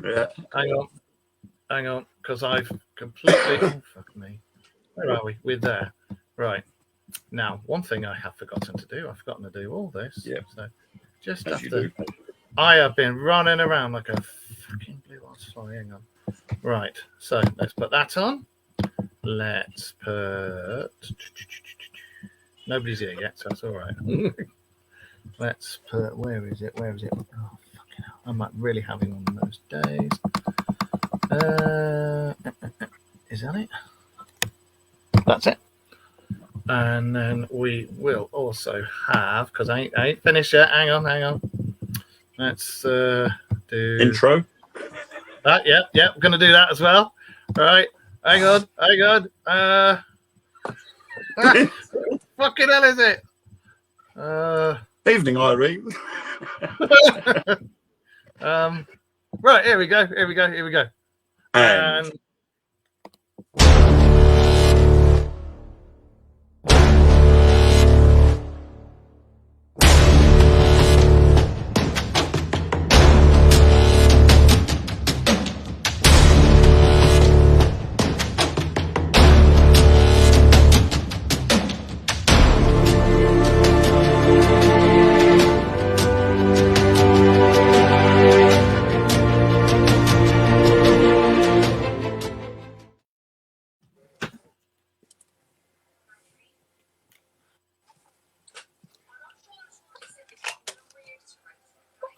Yeah. Hang on, because I've completely. Oh, fuck me. Where are we? We're there. Right. Now, one thing I have forgotten to do. I've forgotten to do all this. Yeah. So just As you after. do. I have been running around like a fucking blue-ass fly. Hang on. Right. So let's put that on. Let's put. Nobody's here yet, so that's all right. Let's put. Where is it? Where is it? Oh, fucking hell. I'm like really having one of those days. Is that it? That's it. And then we will also have, because I ain't finished yet. Hang on. Let's do Intro. that. Yeah, we're gonna do that as well. All right. Hang on. Fucking hell is it? Evening, Irene. Right, here we go. And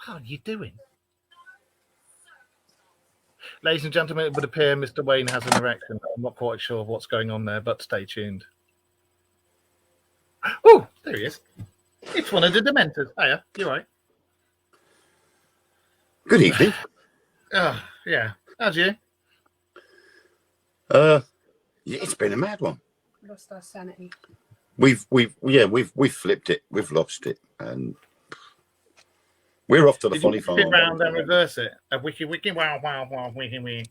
what are you doing? Ladies and gentlemen, it would appear Mr. Wayne has an erection. I'm not quite sure of what's going on there, but stay tuned. Oh, there he is. It's one of the Dementors. Hiya, you're right. good evening. Yeah. How's you? It's been a mad one. Lost our sanity. We've flipped it. We've lost it, and we're off to the Did funny you farm. flip round and reverse it? A wiki wow wiki wee.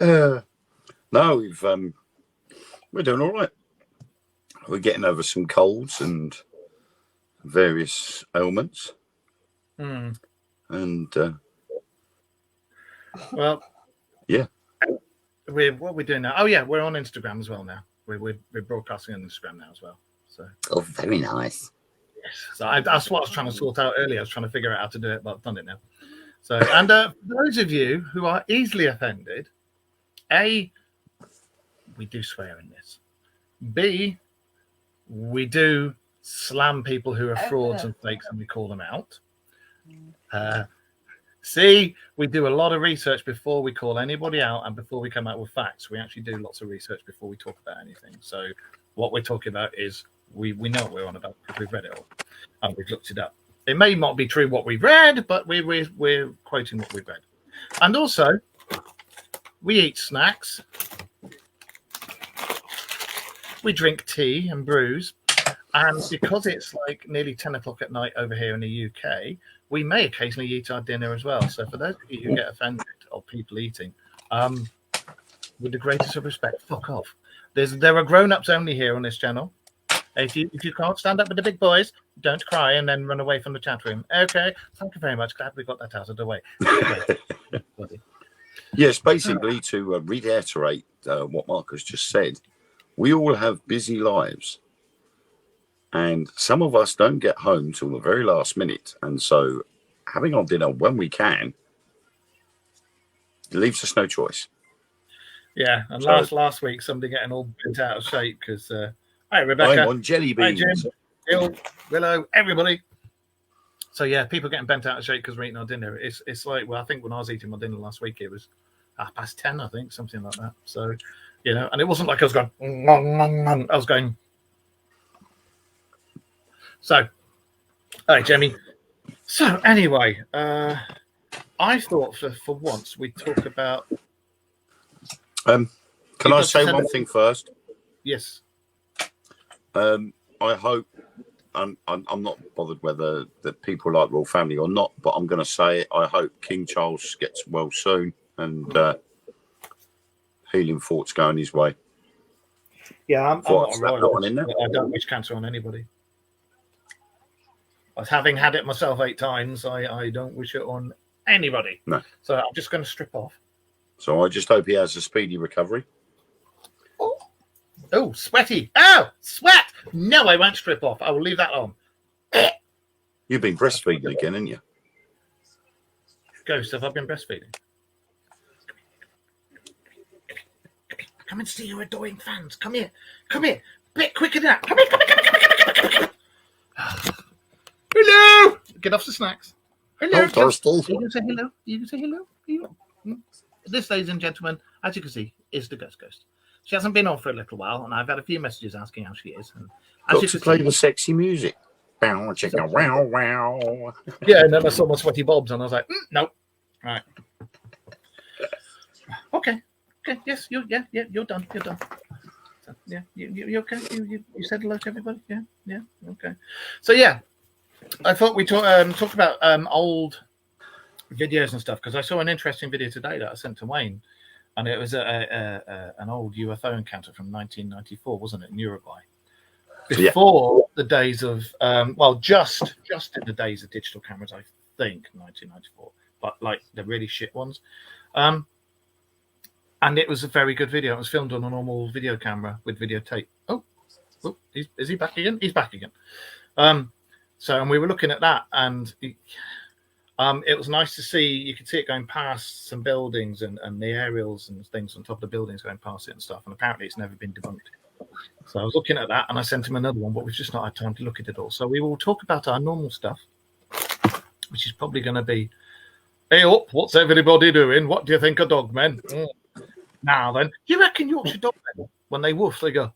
No, we're doing all right. We're getting over some colds and various ailments, and well, yeah. What are we doing now? Oh yeah, we're on Instagram as well now. We're broadcasting on Instagram now as well. So Very nice. yes, so that's what I was trying to sort out earlier. I was trying to figure out how to do it, but I've done it now. So and for those of you who are easily offended, A, we do swear in this. B, we do slam people who are frauds and fakes, and we call them out. C, we do a lot of research before we call anybody out and before we come out with facts. We actually do lots of research before we talk about anything. So what we're talking about is we know what we're on about because we've read it all and we've looked it up. It may not be true what we've read, but we're quoting what we've read. And also, we eat snacks. We drink tea and brews. And because it's like nearly 10 o'clock at night over here in the UK, we may occasionally eat our dinner as well. So for those of you who get offended of people eating, with the greatest of respect, fuck off. There are grown-ups only here on this channel. If you can't stand up with the big boys, don't cry and then run away from the chat room. Okay, thank you very much. Glad we got that out of the way. Yes, basically to reiterate what Marcus just said, we all have busy lives. And some of us don't get home till the very last minute. And so having our dinner when we can leaves us no choice. Yeah, and last week, somebody getting all bent out of shape because, hi, Rebecca. I'm on jelly beans. Hi, Jim. Bill, Willow, everybody. So, yeah, people getting bent out of shape because we're eating our dinner. It's like, well, I think when I was eating my dinner last week, it was 10:30, I think, something like that. So, you know, and it wasn't like I was going, I was going. So, all right, Jamie. So, anyway, I thought for once we'd talk about. Can I say one thing first? Yes. I hope, I'm not bothered whether the people like royal family or not, but I'm going to say it. I hope King Charles gets well soon and healing thoughts going his way. Yeah, I'm not a royal. In there? I don't wish cancer on anybody. Having had it myself 8 times, I don't wish it on Anybody. No. So I'm just going to strip off. So I just hope he has a speedy recovery. Oh, sweaty. Oh, sweat. No, I won't strip off. I will leave that on. You've been breastfeeding again, haven't you? Ghost, have I been breastfeeding? Come and see your adoring fans. Come here. Come here. Bit quicker than that. Come here. Come here. Come here. Come here. Come here. Come here. Hello. Get off the snacks. Hello. Oh, thirsty. You can say hello. You can say hello. This, ladies and gentlemen, as you can see, is the Ghost. She hasn't been on for a little while, and I've had a few messages asking how she is. And as you can play see, the sexy music. Bow, chicken, wow, wow. yeah, and then I saw my sweaty bobs, and I was like, no. Right. Okay. Yes. You're done. You're done. So, yeah. You okay? You said hello to everybody. Yeah. Okay. So yeah, I thought we talk about old videos and stuff because I saw an interesting video today that I sent to Wayne, and it was an old UFO encounter from 1994, wasn't it, in Uruguay? Before the days of just in the days of digital cameras, I think 1994, but like the really shit ones. And it was a very good video. It was filmed on a normal video camera with videotape. Oh, is he back again? He's back again. And we were looking at that, and it was nice to see. You could see it going past some buildings and the aerials and things on top of the buildings going past it and stuff. And apparently it's never been debunked. So I was looking at that, and I sent him another one, but we've just not had time to look at it all. So we will talk about our normal stuff, which is probably going to be, hey up, what's everybody doing? What do you think of dogmen? Now then, do you reckon Yorkshire dogmen, when they woof, they go,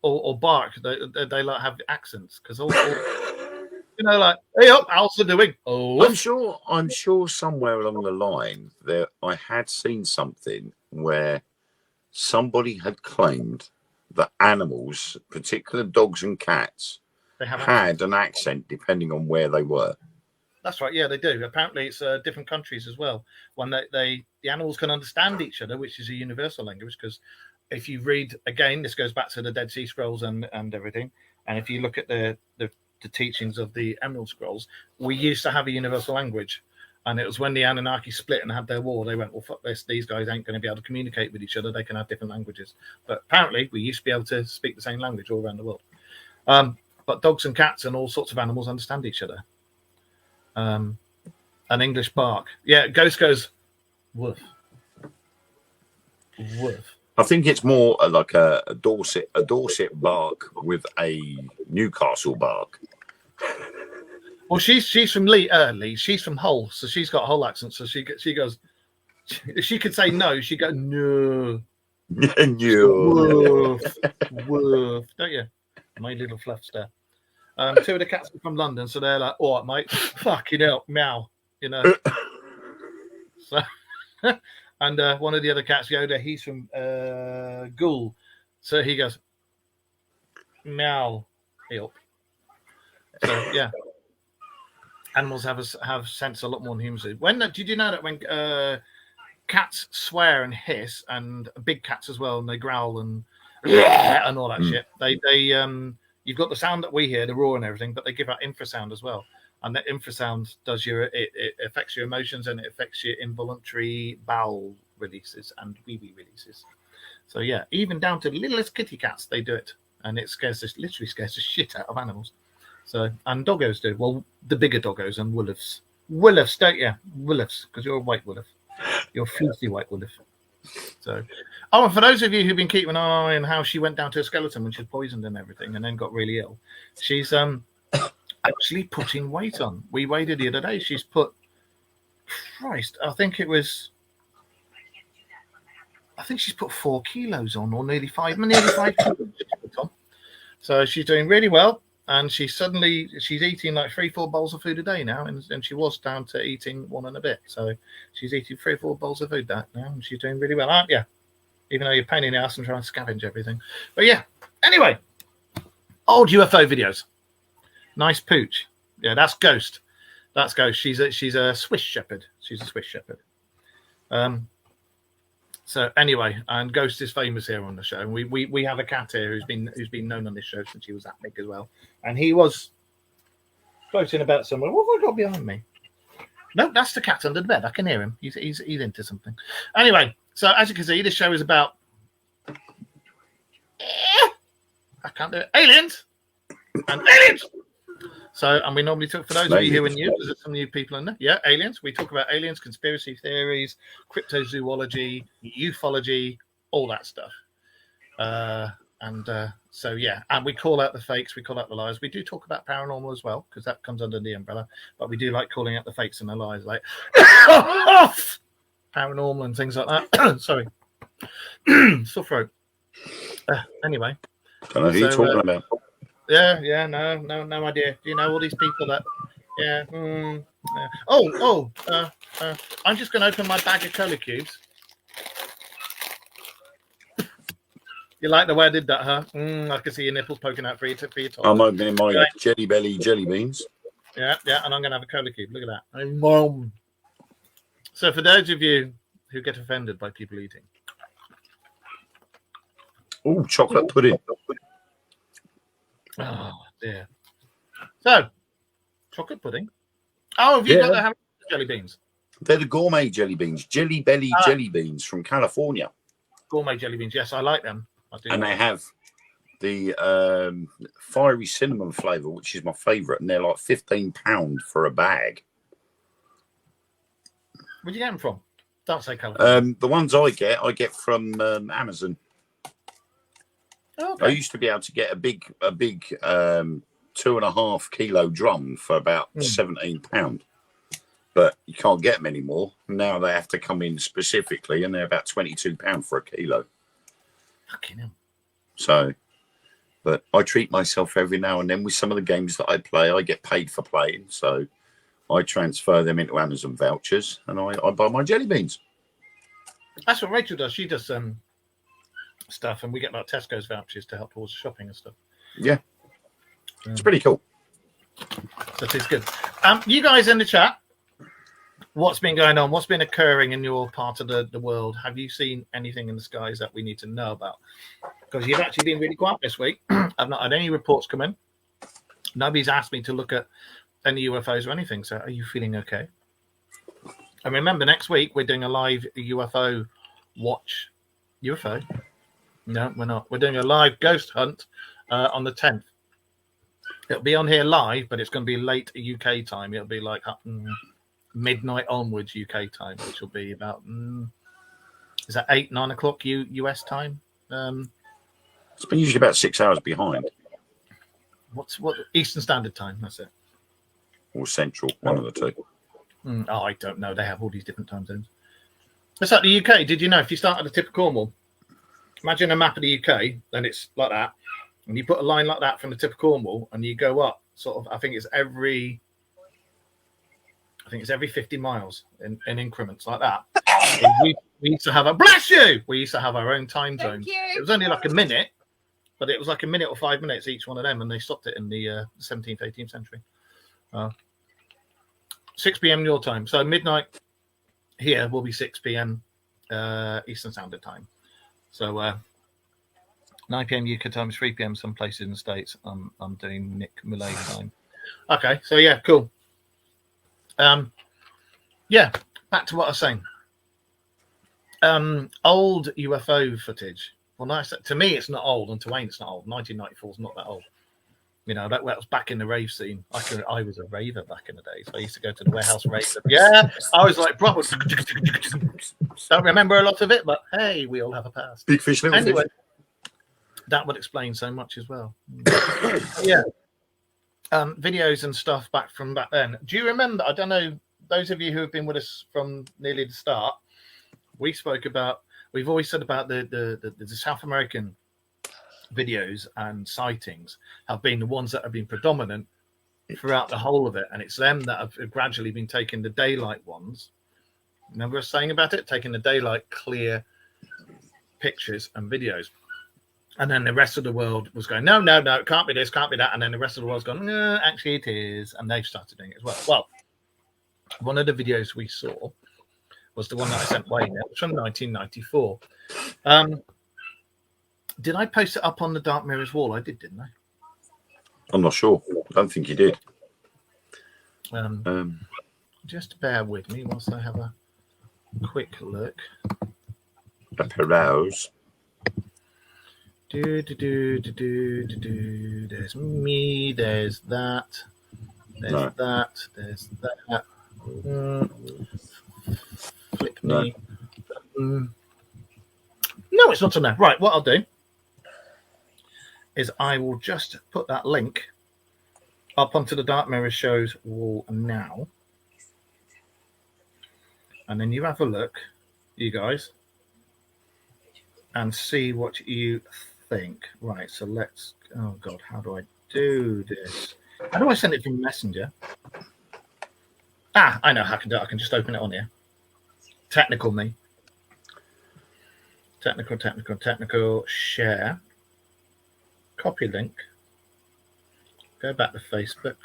or bark, they like have accents? Because all like, hey up, how's it doing? Oh, I'm sure somewhere along the line there I had seen something where somebody had claimed that animals, particular dogs and cats, had an accent depending on where they were. That's right. Yeah, they do. Apparently, it's different countries as well. When the animals can understand each other, which is a universal language. Because if you read again, this goes back to the Dead Sea Scrolls and everything. And if you look at the teachings of the Emerald Scrolls, we used to have a universal language. And it was when the Anunnaki split and had their war, they went, well, fuck this. These guys ain't going to be able to communicate with each other. They can have different languages. But apparently, we used to be able to speak the same language all around the world. But dogs and cats and all sorts of animals understand each other. An English bark. Yeah, Ghost goes, woof. Woof. I think it's more like a Dorset bark with a Newcastle bark. Well, she's from Leeds. She's from Hull, so she's got a Hull accent. So she goes. If she could say no, she go no. No. Woof, woof. Don't you? My little fluffs there. Two of the cats are from London, so they're like, all right, mate, fucking hell, meow, you know. So, and one of the other cats, Yoda, he's from Gould, so he goes, meow, help. So yeah, animals have sense a lot more than humans do. Did you know that when cats swear and hiss, and big cats as well, and they growl and all that shit, they you've got the sound that we hear, the roar and everything, but they give out infrasound as well. And that infrasound it affects your emotions, and it affects your involuntary bowel releases and wee-wee releases. So yeah, even down to the littlest kitty cats, they do it. And it literally scares the shit out of animals. So, and doggos do. Well, the bigger doggos and wolves. Wolves, don't you? Wolves, because you're a white wolf. You're a filthy white wolf. So, and for those of you who've been keeping an eye on how she went down to a skeleton when she was poisoned and everything, and then got really ill, she's actually putting weight on. We weighed her the other day. She's put, Christ, I think she's put 4 kilos on, or nearly 5 kilos. On. So she's doing really well, and she's eating like 3-4 bowls of food a day now, and she was down to eating 1 and a bit. So she's eating 3 or 4 bowls of food now, and she's doing really well, aren't you? Even though you're a pain in the ass and trying to scavenge everything. But yeah, anyway, old UFO videos. Nice pooch. Yeah, that's Ghost. That's Ghost. She's a Swiss Shepherd. So anyway, and Ghost is famous here on the show. And we have a cat here who's been known on this show since she was that big as well. And he was floating about somewhere. What have I got behind me? No, that's the cat under the bed. I can hear him. He's into something. Anyway, so as you can see, this show is about I can't do it. Aliens and aliens. So, and we normally talk for those of you who are new, because there's some new people in there. Yeah, aliens. We talk about aliens, conspiracy theories, cryptozoology, ufology, all that stuff. So yeah, and we call out the fakes, we call out the lies. We do talk about paranormal as well, because that comes under the umbrella. But we do like calling out the fakes and the lies, like paranormal and things like that. Sorry, sore throat. Anyway, don't know who you're talking about. Yeah, no idea. Do you know all these people that? Yeah. I'm just going to open my bag of cola cubes. You like the way I did that, huh? I can see your nipples poking out for your top. I'm opening my Jelly Belly jelly beans. Yeah, and I'm going to have a cola cube. Look at that. So for those of you who get offended by people eating. Oh, chocolate pudding. Oh, dear. So, chocolate pudding. Oh, have you got the jelly beans? They're the gourmet jelly beans. Jelly Belly jelly beans from California. Gourmet jelly beans. Yes, I like them. And they have the fiery cinnamon flavour, which is my favourite, and they're like £15 for a bag. Where'd you get them from? Don't say California. The ones I get from Amazon. Oh, okay. I used to be able to get a big 2.5 kilo drum for about £17, but you can't get them anymore. Now they have to come in specifically, and they're about £22 for a kilo. Fucking hell. So, but I treat myself every now and then with some of the games that I play. I get paid for playing, so I transfer them into Amazon vouchers, and I buy my jelly beans. That's what Rachel does. She does stuff, and we get like Tesco's vouchers to help towards shopping and stuff. Yeah, it's pretty cool. So it's good. You guys in the chat, what's been going on? What's been occurring in your part of the world? Have you seen anything in the skies that we need to know about? Because you've actually been really quiet this week. I've not had any reports come in. Nobody's asked me to look at any UFOs or anything. So are you feeling okay? And remember, next week we're doing a live UFO watch. UFO? No, we're not. We're doing a live ghost hunt on the 10th. It'll be on here live, but it's going to be late UK time. It'll be like midnight onwards UK time, which will be about is that 8-9 o'clock US time? It's been usually about 6 hours behind. What Eastern Standard Time? That's it. Or Central, one of the two. I don't know. They have all these different time zones. It's like the UK. Did you know if you start at the tip of Cornwall, imagine a map of the UK, and it's like that, and you put a line like that from the tip of Cornwall, and you go up sort of. I think it's every 50 miles in increments like that. we used to have we used to have our own time zone. It was only like a minute, but it was like a minute or 5 minutes each one of them, and they stopped it in the 17th, 18th century. 6 p.m. your time, so midnight here will be 6 p.m. Eastern Standard Time. So 9 p.m. UK time is 3 p.m. some places in the States. I'm doing Nick Millay time. Okay, so yeah, cool. Yeah, back to what I was saying. Old UFO footage. Well, nice. To me, it's not old, and to Wayne, it's not old. 1994 is not that old. You know, that was back in the rave scene. I was a raver back in the day, so I used to go to the warehouse rave. Yeah, I was like proper. Don't remember a lot of it, but hey, we all have a past. Big fish, little anyway, fish. That would explain so much as well. Yeah. Videos and stuff back from back then. Do you remember? I don't know. Those of you who have been with us from nearly the start, we've always said about the South American videos and sightings have been the ones that have been predominant throughout the whole of it, and it's them that have gradually been taking the daylight ones. Remember us saying about it, taking the daylight clear pictures and videos, and then the rest of the world was going, no, it can't be this, can't be that, and then the rest of the world's gone, no, actually it is, and they've started doing it as well. Well, one of the videos we saw was the one that I sent Wayne. It was from 1994. Did I post it up on the Dark Mirrors wall? I did, didn't I? I'm not sure. I don't think you did. Just bear with me whilst I have a quick look. The Perrows. There's me. There's that. There's that. There's that. Flip me. No, it's not on there. Right, what I'll do is I will just put that link up onto the Dark Mirror Show's wall now. And then you have a look, you guys, and see what you think. Right, so let's... Oh, God, how do I do this? How do I send it from Messenger? Ah, I know how I can do it. I can just open it on here. Technical me. Technical. Share. Copy link. Go back to Facebook.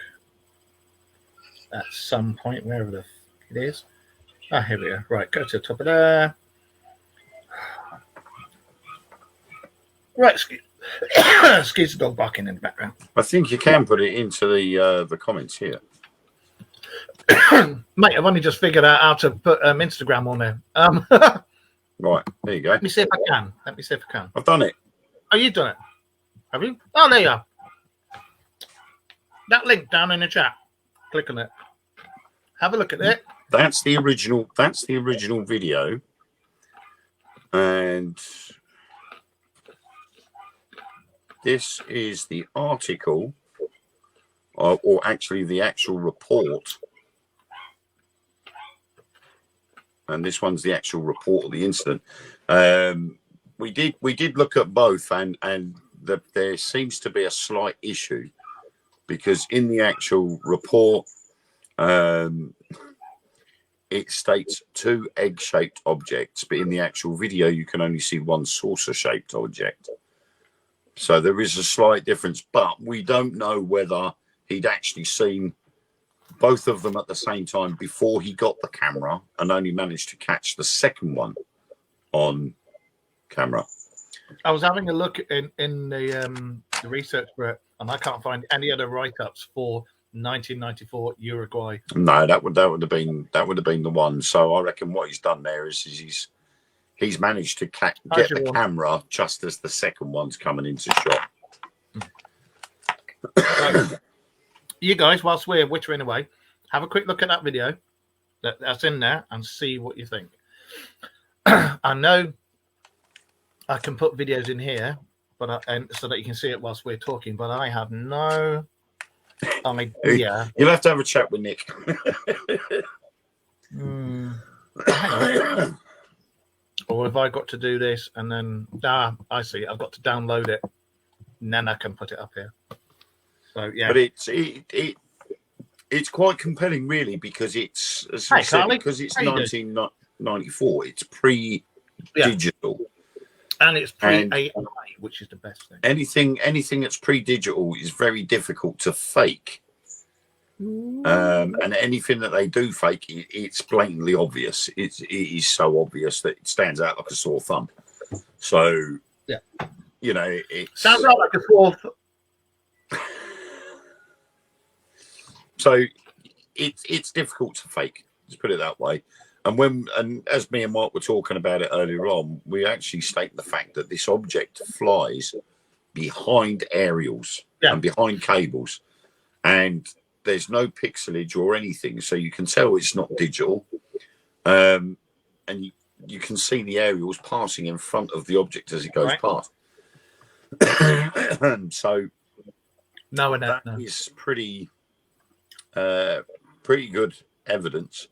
At some point, wherever it is. Ah, here we are. Right, go to the top of there. Right, excuse the dog barking in the background. I think you can put it into the comments here. Mate, I've only just figured out how to put Instagram on there. Right, there you go. Let me see if I can. I've done it. Oh, you've done it? Have you? Oh, there you are. That link down in the chat. Click on it. Have a look at it. That's the original. That's the original video, and this is the article, or actually the actual report. And this one's the actual report of the incident. We did look at both, and there seems to be a slight issue, because in the actual report, it states 2 egg-shaped objects, but in the actual video, you can only see 1 saucer-shaped object. So there is a slight difference, but we don't know whether he'd actually seen both of them at the same time before he got the camera and only managed to catch the second one on camera. I was having a look in the research for it, and I can't find any other write-ups for 1994 Uruguay. No, that would have been the one. So I reckon what he's done there is he's managed to get the camera just as the second one's coming into shot. So, you guys, whilst we're wittering away, have a quick look at that video that's in there and see what you think. I know I can put videos in here, but so that you can see it whilst we're talking, but I have no idea. You'll have to have a chat with Nick. Or have I got to do this and then I see, I've got to download it and then I can put it up here. So yeah, but it's quite compelling, really, because it's, as I said, because it's 1994. It's pre-digital, and it's pre-AI, which is the best thing. Anything that's pre-digital is very difficult to fake. And anything that they do fake, it's blatantly obvious. It is so obvious that it stands out like a sore thumb. So yeah, you know, it sounds like a sore. So it's difficult to fake. Let's put it that way. And as me and Mark were talking about it earlier on, we actually state the fact that this object flies behind aerials and behind cables, and there's no pixelage or anything, so you can tell it's not digital. And you can see the aerials passing in front of the object as it goes past. So that is pretty good evidence.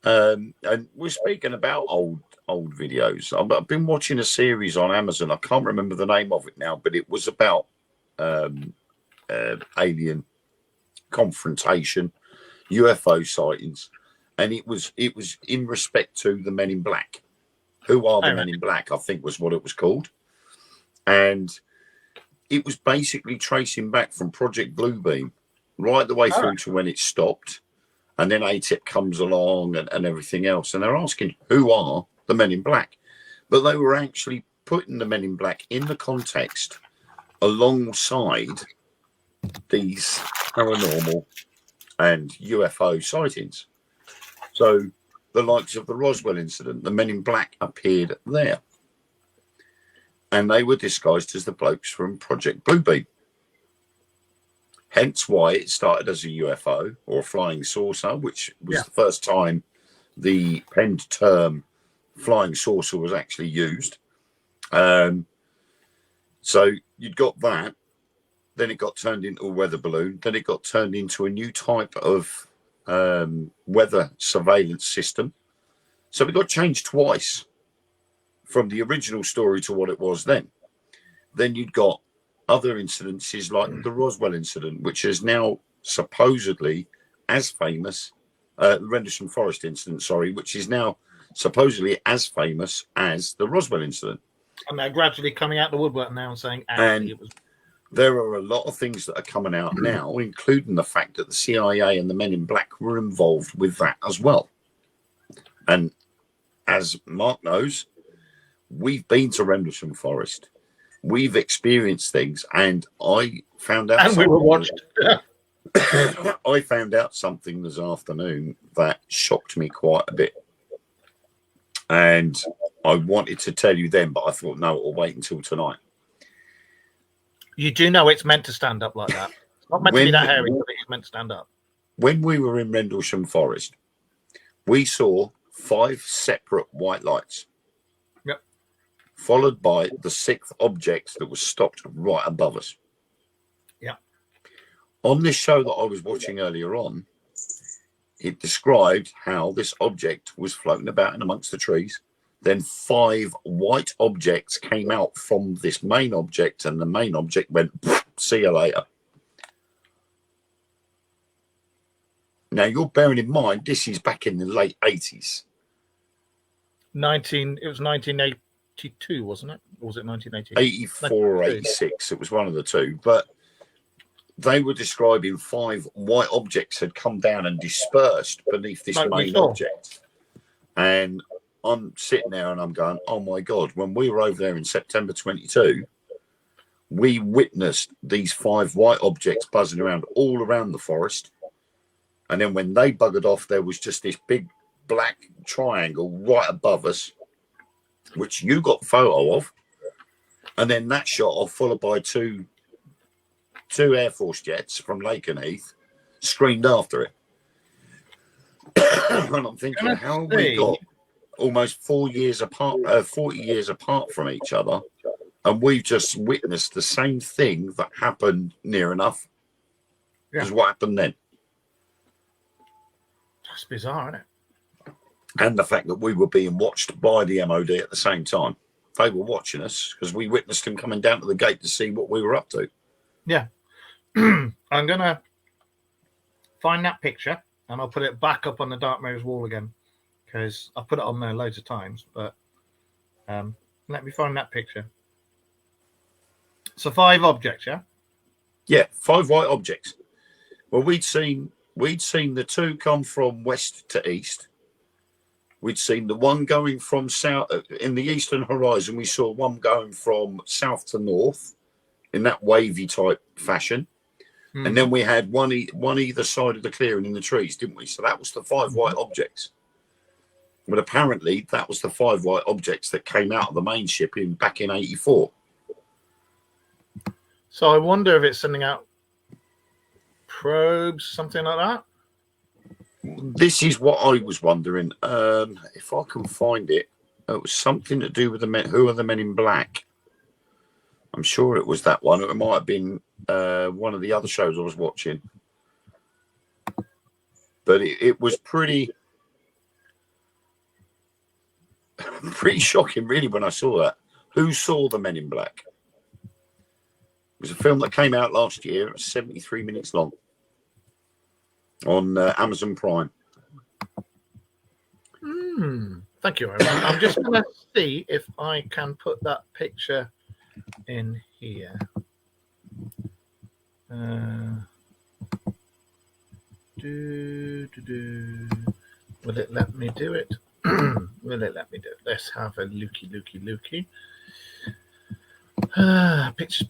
And we're speaking about old videos. I've been watching a series on Amazon. I can't remember the name of it now, but it was about alien confrontation, UFO sightings, and it was in respect to the Men in Black. Who are the Men in Black? I think was what it was called, and it was basically tracing back from Project Bluebeam right the way through to when it stopped, and then ATIP comes along and everything else, and they're asking who are the Men in Black, but they were actually putting the Men in Black in the context alongside these paranormal and UFO sightings. So the likes of the Roswell incident, the Men in Black appeared there. And they were disguised as the blokes from Project Bluebeam. Hence why it started as a UFO or a flying saucer, which was the first time the penned term flying saucer was actually used. So you'd got that. Then it got turned into a weather balloon. Then it got turned into a new type of weather surveillance system. So it got changed twice from the original story to what it was then. Then you'd got other incidences like the Roswell incident, which is now supposedly as famous, the Rendlesham Forest incident, sorry, which is now supposedly as famous as the Roswell incident. And they're gradually coming out the woodwork now and saying, actually, it was. There are a lot of things that are coming out now, including the fact that the CIA and the Men in Black were involved with that as well. And as Mark knows, we've been to Rendlesham Forest. We've experienced things, and I found out. And we were watched. I found out something this afternoon that shocked me quite a bit. And I wanted to tell you then, but I thought, no, it'll wait until tonight. You do know it's meant to stand up like that. It's not meant to be that hairy, but it's meant to stand up. When we were in Rendlesham Forest, we saw 5 separate white lights. Yep. Followed by the 6th object that was stopped right above us. Yeah. On this show that I was watching earlier on, it described how this object was floating about in amongst the trees. Then 5 white objects came out from this main object, and the main object went, see you later. Now, you're bearing in mind, this is back in the late 80s. It was 1982, wasn't it? Or was it 1980? 84 or 86, it was one of the two. But they were describing 5 white objects had come down and dispersed beneath this main object. And I'm sitting there and I'm going, oh my God, when we were over there in September 22, we witnessed these 5 white objects buzzing around all around the forest. And then when they buggered off, there was just this big black triangle right above us, which you got a photo of. And then that shot off, followed by two Air Force jets from Lakenheath screamed after it. And I'm thinking, how have we got almost 4 years apart, 40 years apart from each other, and we've just witnessed the same thing that happened near enough as what happened then? That's bizarre, isn't it? And the fact that we were being watched by the MOD at the same time. They were watching us because we witnessed them coming down to the gate to see what we were up to. Yeah. I'm going to find that picture and I'll put it back up on the Dark Mirrors wall again, because I've put it on there loads of times. But let me find that picture. So 5 objects, yeah? Yeah, 5 white objects. Well, we'd seen the 2 come from west to east. We'd seen the one going from south in the eastern horizon. We saw one going from south to north in that wavy type fashion. And then we had one either side of the clearing in the trees, didn't we? So that was the 5 white objects. But apparently that was the 5 white objects that came out of the main ship back in 84. So I wonder if it's sending out probes, something like that. This is what I was wondering. If I can find it, it was something to do with the men. Who are the Men in Black? I'm sure it was that one. It might have been one of the other shows I was watching. But it was pretty shocking, really, when I saw that. Who saw the Men in Black? It was a film that came out last year. It was 73 minutes long on Amazon Prime. Thank you, everyone. I'm just going to see if I can put that picture in here. Will it let me do it? Will it let me do it? Let's have a looky. Pictures.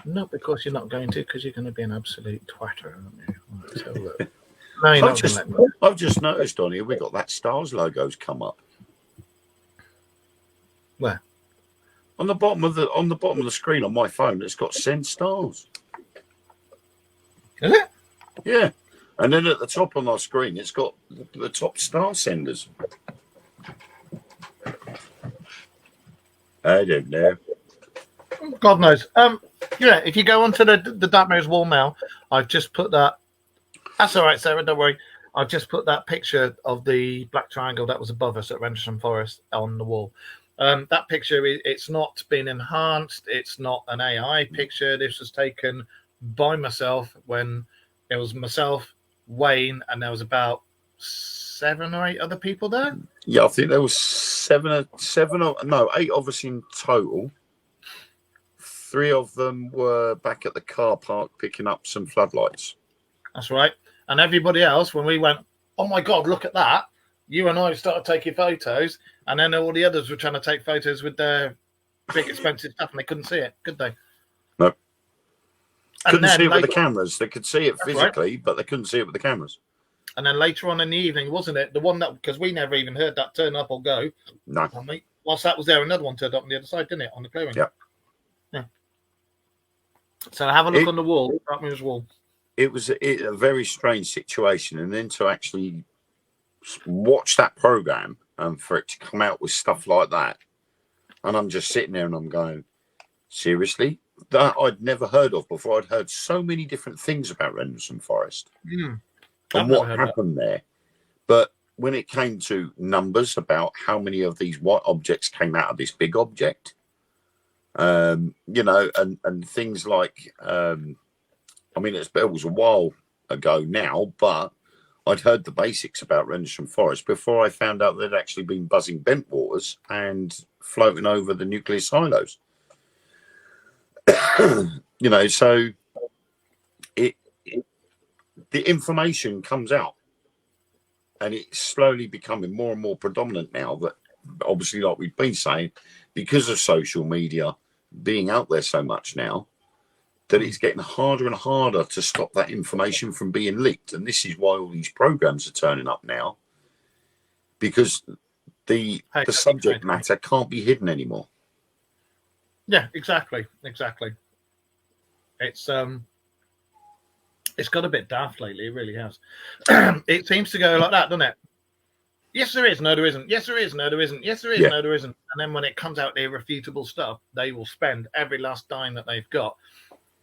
Not because you're not going to, because you're going to be an absolute twatter, aren't you? Let's have a look. No, you're I've not going to let me. I've just noticed on here we got that Stars logos come up. Where? On the bottom of the screen on my phone, it's got send stars. Is it? Yeah. And then at the top on our screen, it's got the top star senders. I don't know. God knows. Yeah, if you go onto the Dark Mirrors wall now, I've just put that. That's all right, Sarah. Don't worry. I've just put that picture of the black triangle that was above us at Rendlesham Forest on the wall. That picture, it's not been enhanced. It's not an AI picture. This was taken by myself when it was myself, Wayne, and there was about 7 or 8 other people there. Yeah, I think there was 8 of us in total. 3 of them were back at the car park picking up some floodlights. That's right. And everybody else, when we went, oh my God, look at that. You and I started taking photos, and then all the others were trying to take photos with their big expensive stuff, and they couldn't see it, could they? No. And couldn't see it with the later, cameras. They could see it physically, but they couldn't see it with the cameras. and then later on in the evening, wasn't it? The one that, because we never even heard that turn up or go. No. Whilst that was there, another one turned up on the other side, didn't it? On the clearing. Yeah. Yeah. So have a look on the wall, Dark Mirrors wall. It was a very strange situation, and then to actually watch that program and for it to come out with stuff like that, and I'm just sitting there and I'm going, seriously, that I'd never heard of before. I'd heard so many different things about Rendlesham Forest and what happened there, but when it came to numbers about how many of these white objects came out of this big object, and things like, I mean, it was a while ago now, but I'd heard the basics about Rendlesham Forest before I found out there'd actually been buzzing bentwaters and floating over the nuclear silos. So the information comes out, and it's slowly becoming more and more predominant now. That obviously, like we've been saying, because of social media being out there so much now, that it's getting harder and harder to stop that information from being leaked. And this is why all these programs are turning up now, because the subject matter can't be hidden anymore. Yeah, exactly. It's got a bit daft lately. It really has. It seems to go like that, doesn't it? Yes, there is. No, there isn't. Yes, there is. No, there isn't. Yes, there is. Yeah. No, there isn't. And then when it comes out irrefutable stuff, they will spend every last dime that they've got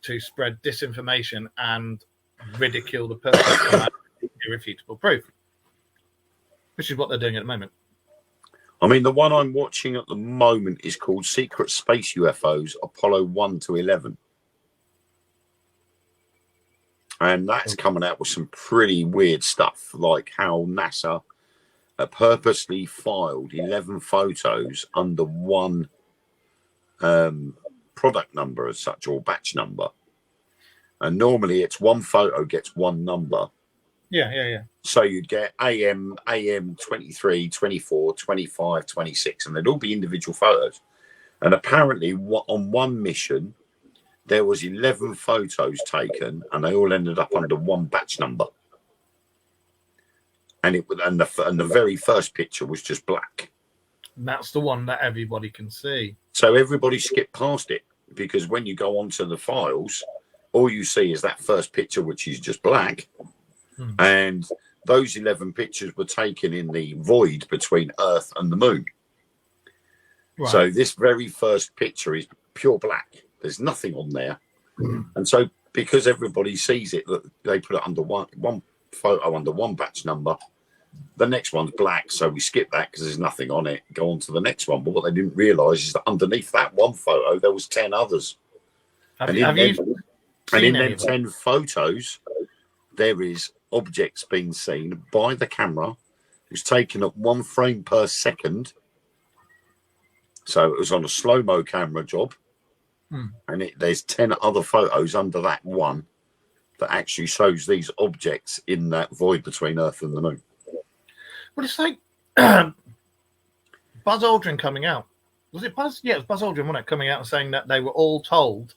to spread disinformation and ridicule the person with irrefutable proof, which is what they're doing at the moment. I mean, the one I'm watching at the moment is called Secret Space UFOs, Apollo 1 to 11. And that's coming out with some pretty weird stuff, like how NASA purposely filed 11 photos under one product number as such, or batch number. And normally it's one photo gets one number. Yeah. So you'd get AM 23, 24, 25, 26, and they'd all be individual photos. And apparently on one mission, there was 11 photos taken, and they all ended up under one batch number. And the very first picture was just black. And that's the one that everybody can see. So everybody skipped past it, because when you go onto the files, all you see is that first picture, which is just black. And those 11 pictures were taken in the void between Earth and the moon. Right. So this very first picture is pure black. There's nothing on there. And so because everybody sees it, that they put it under one photo under one batch number, the next one's black. So we skip that because there's nothing on it, go on to the next one. But what they didn't realise is that underneath that one photo, there was 10 others. And in them 10 photos, there is objects being seen by the camera. It was taken at 1 frame per second. So it was on a slow-mo camera job. And there's 10 other photos under that one that actually shows these objects in that void between Earth and the moon. Well, it's like Buzz Aldrin coming out. Was it Buzz? Yeah, it was Buzz Aldrin, wasn't it, coming out and saying that they were all told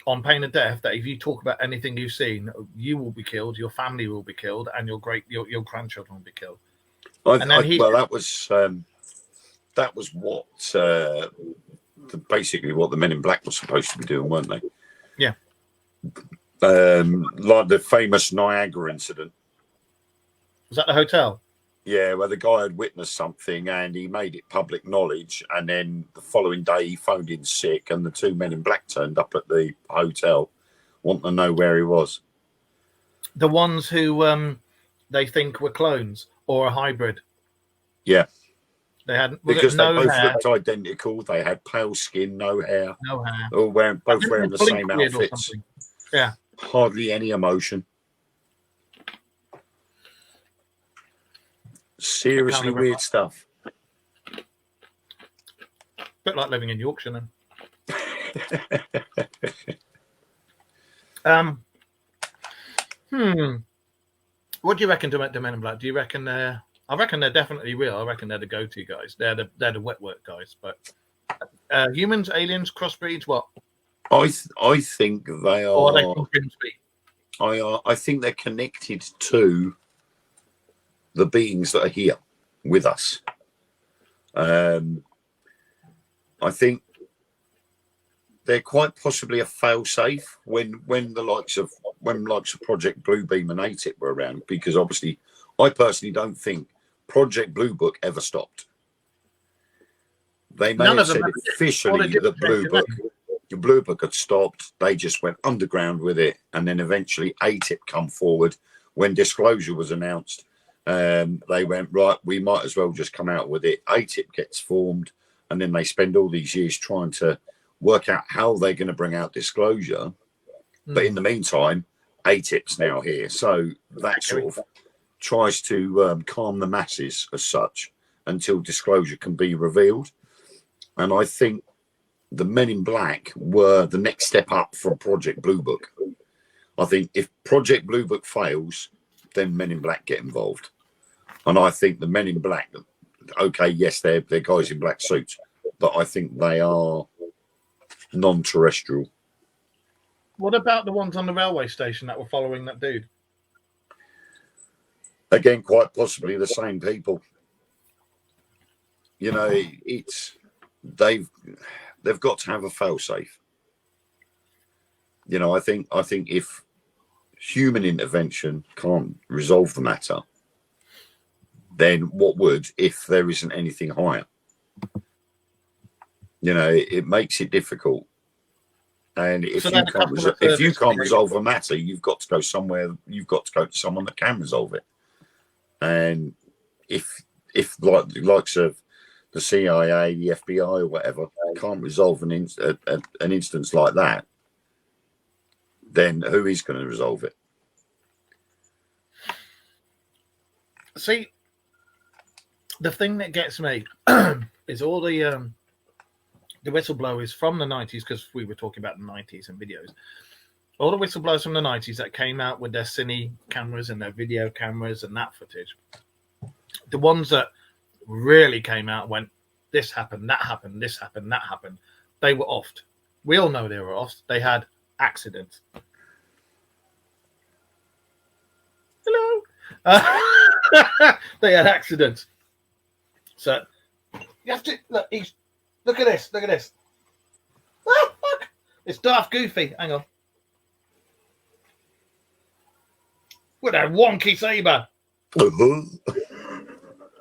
on pain of death, that if you talk about anything you've seen, you will be killed, your family will be killed, and your grandchildren will be killed. Well, that was what basically what the Men in Black were supposed to be doing, weren't they? Yeah. Like the famous Niagara incident. Was that the hotel? Yeah, where the guy had witnessed something and he made it public knowledge, and then the following day he phoned in sick, and the 2 Men in Black turned up at the hotel wanting to know where he was. The ones who they think were clones or a hybrid. Yeah. They had because they both hair. looked identical. They had pale skin, no hair. No hair. All wearing the same outfits. Yeah. Hardly any emotion. Seriously weird stuff. Bit like living in Yorkshire then. What do you reckon to Men in Black? Do you reckon I reckon they're definitely real. I reckon they're the go-to guys. They're the wet work guys. But humans, aliens, crossbreeds, what? I think they are. Or are they from Grimsby? I think they're connected to the beings that are here with us. I think they're quite possibly a fail-safe when the likes of Project Bluebeam and ATIP were around, because obviously I personally don't think Project Blue Book ever stopped. They may have said officially that Blue Book had stopped. They just went underground with it, and then eventually ATIP come forward when disclosure was announced. They went, right, we might as well just come out with it. ATIP gets formed, and then they spend all these years trying to work out how they're going to bring out disclosure. But in the meantime, ATIP's now here, so that sort of tries to calm the masses as such until disclosure can be revealed. And I think the Men in Black were the next step up from Project Blue Book. I think if Project Blue Book fails, then Men in Black get involved. And I think the Men in Black, okay, yes, they're guys in black suits, but I think they are non-terrestrial. What about the ones on the railway station that were following that dude? Again, quite possibly the same people. You know, they've got to have a fail-safe. You know, I think if human intervention can't resolve the matter, then what would if there isn't anything higher? You know, it makes it difficult. And if you can't resolve a matter, you've got to go somewhere. You've got to go to someone that can resolve it. And if like the likes of the CIA, the FBI, or whatever can't resolve an instance like that, then who is going to resolve it? See, the thing that gets me is all the whistleblowers from the 90s, because we were talking about the 90s and videos. All the whistleblowers from the 90s that came out with their cine cameras and their video cameras and that footage, the ones that really came out went, this happened, that happened, this happened, that happened, they were offed. We all know they were offed. They had accidents. Hello. They had accidents. So you have to look. Look at this. Look at this. Oh, fuck. It's Darth Goofy. Hang on. With a wonky saber.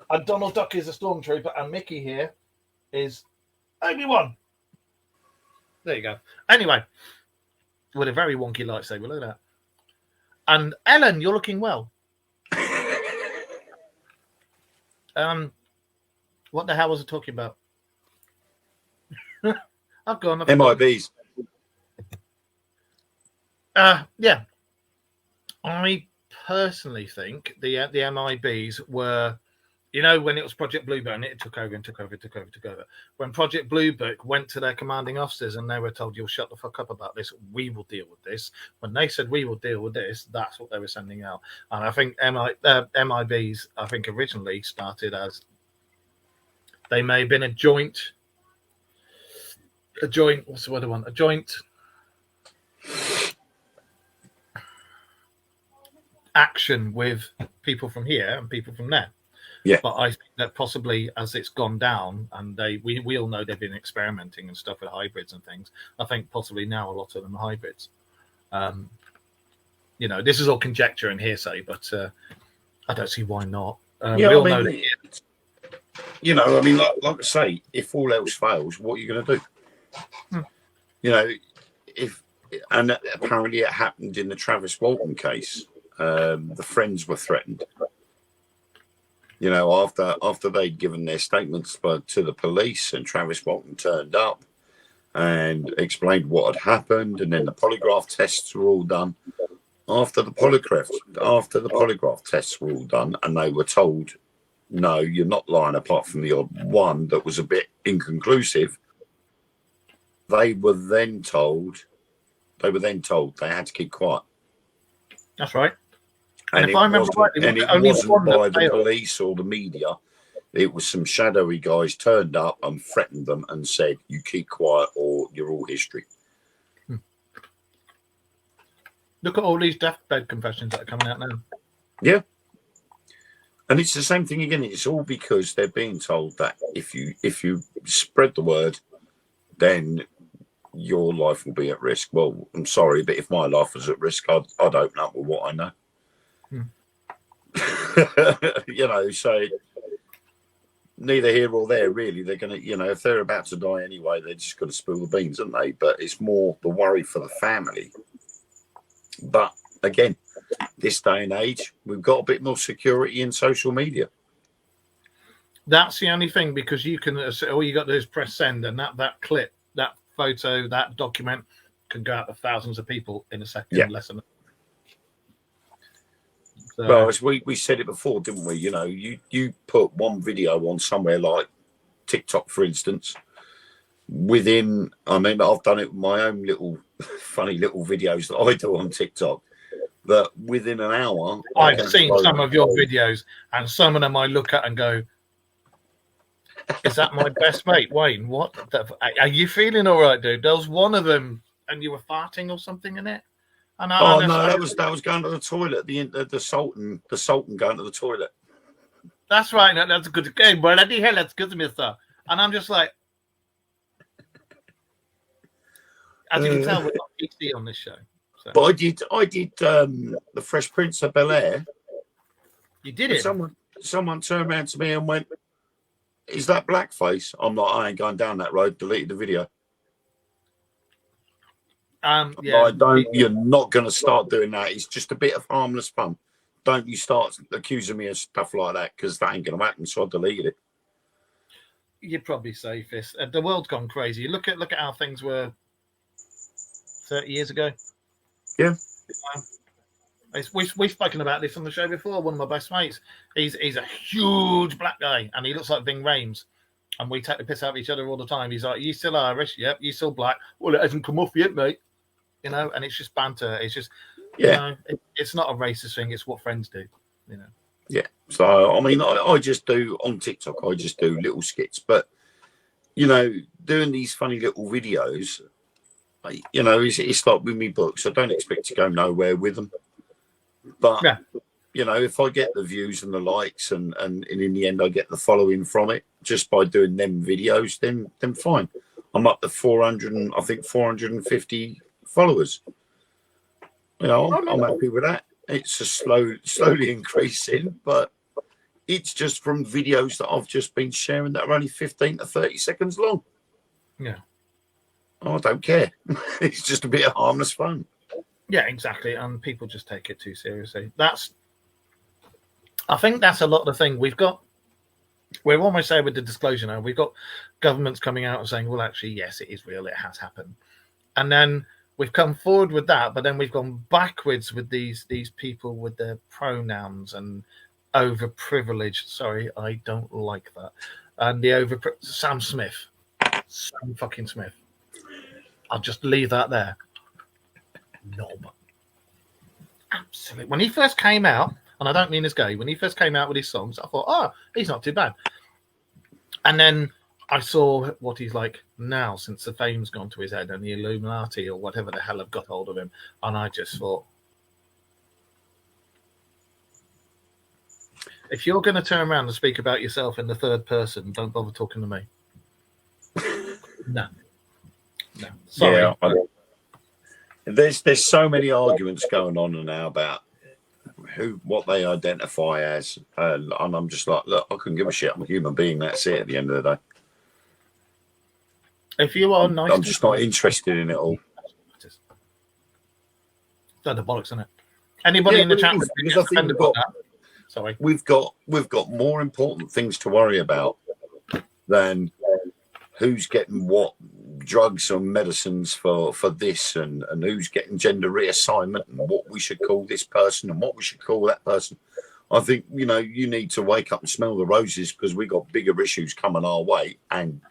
And Donald Duck is a stormtrooper, and Mickey here is Obi-Wan. There you go. Anyway, with a very wonky lightsaber. Look at that. And Ellen, you're looking well. What the hell was I talking about? I've gone. MIBs. Yeah. I personally think the MIBs were, you know, when it was Project Blue Book, it took over. When Project Blue Book went to their commanding officers and they were told, you'll shut the fuck up about this, we will deal with this. When they said we will deal with this, that's what they were sending out. And I think MIBs, I think originally started as, they may have been a joint, what's the word I want? A joint action with people from here and people from there. Yeah. But I think that possibly as it's gone down, and we all know they've been experimenting and stuff with hybrids and things. I think possibly now a lot of them are hybrids. You know, this is all conjecture and hearsay, but I don't see why not. Yeah, we all I know mean, that. you know, I mean, like I say, if all else fails, what are you going to do? You know, and apparently it happened in the Travis Walton case. The friends were threatened. You know, after they'd given their statements to the police, and Travis Walton turned up and explained what had happened, and then the polygraph tests were all done. After the polygraph tests were all done, and they were told, "No, you're not lying," apart from the odd one that was a bit inconclusive. They were then told they had to keep quiet. That's right. And if I remember rightly, it wasn't by the police or the media. It was some shadowy guys turned up and threatened them and said, "You keep quiet or you're all history." Look at all these deathbed confessions that are coming out now. Yeah. And it's the same thing again. It's all because they're being told that if you spread the word, then your life will be at risk. Well, I'm sorry, but if my life was at risk, I'd open up with what I know. You know, so neither here or there, really. They're going to, you know, if they're about to die anyway, they're just going to spill the beans, aren't they? But it's more the worry for the family. But again, this day and age, we've got a bit more security in social media. That's the only thing, because you can, all you got to do is press send, and that clip, that photo, that document can go out to thousands of people in a second. Yeah. Less than. So, well, as we said it before, didn't we? You know, you put one video on somewhere like TikTok, for instance, within, I mean, I've done it with my own little funny little videos that I do on TikTok, that within an hour, I've seen some of your videos, and some of them I look at and go, "Is that my best mate, Wayne? What? Are you feeling all right, dude?" There was one of them, and you were farting or something in it. And no, that was going to the toilet. The Sultan going to the toilet. That's right. That's a good game. Bloody hell, that's good, mister. And I'm just like, as you can tell, we're not PC on this show. So. But I did the Fresh Prince of Bel-Air. You did it. Someone turned around to me and went, "Is that blackface?" I'm like, "I ain't going down that road." Deleted the video. Yeah. You're not going to start doing that. It's just a bit of harmless fun. Don't you start accusing me of stuff like that, because that ain't going to happen. So I deleted it. You're probably safest. The world's gone crazy. Look at how things were 30 years ago. Yeah. We've spoken about this on the show before. One of my best mates, he's a huge black guy, and he looks like Ving Rhames. And we take the piss out of each other all the time. He's like, "You still Irish? Yep. You still black? Well, it hasn't come off yet, mate." You know, and it's just banter. It's just, yeah. You know, it's not a racist thing. It's what friends do. You know. Yeah. So I mean, I just do on TikTok. I just do little skits, but you know, doing these funny little videos, you know, it's like with me books. I don't expect to go nowhere with them, but yeah. You know, if I get the views and the likes, and in the end I get the following from it just by doing them videos, then fine. I'm up to 450 followers. You know, I'm happy with that. It's a slowly increasing, but it's just from videos that I've just been sharing that are only 15 to 30 seconds long. Yeah. I don't care. It's just a bit of harmless fun. Yeah, exactly. And people just take it too seriously. I think that's a lot of the thing. We're almost there with the disclosure now. We've got governments coming out and saying, well, actually, yes, it is real. It has happened. And then we've come forward with that, but then we've gone backwards with these people with their pronouns and overprivileged. Sorry, I don't like that. And the Sam fucking Smith. I'll just leave that there. Knob. Absolutely. When he first came out, and I don't mean as gay, when he first came out with his songs, I thought, oh, he's not too bad. And then I saw what he's like now since the fame's gone to his head and the Illuminati or whatever the hell have got hold of him, and I just thought, if you're going to turn around and speak about yourself in the third person, don't bother talking to me. No. Sorry. Yeah, there's so many arguments going on now about what they identify as, and I'm just like, look, I couldn't give a shit. I'm a human being. That's it. At the end of the day, if you are nice, I'm just not interested in it all. That's the bollocks, isn't it? Anybody in the chat? Because I think Sorry, we've got more important things to worry about than who's getting what drugs or medicines for this, and who's getting gender reassignment, and what we should call this person and what we should call that person. I think, you need to wake up and smell the roses, because we got bigger issues coming our way, and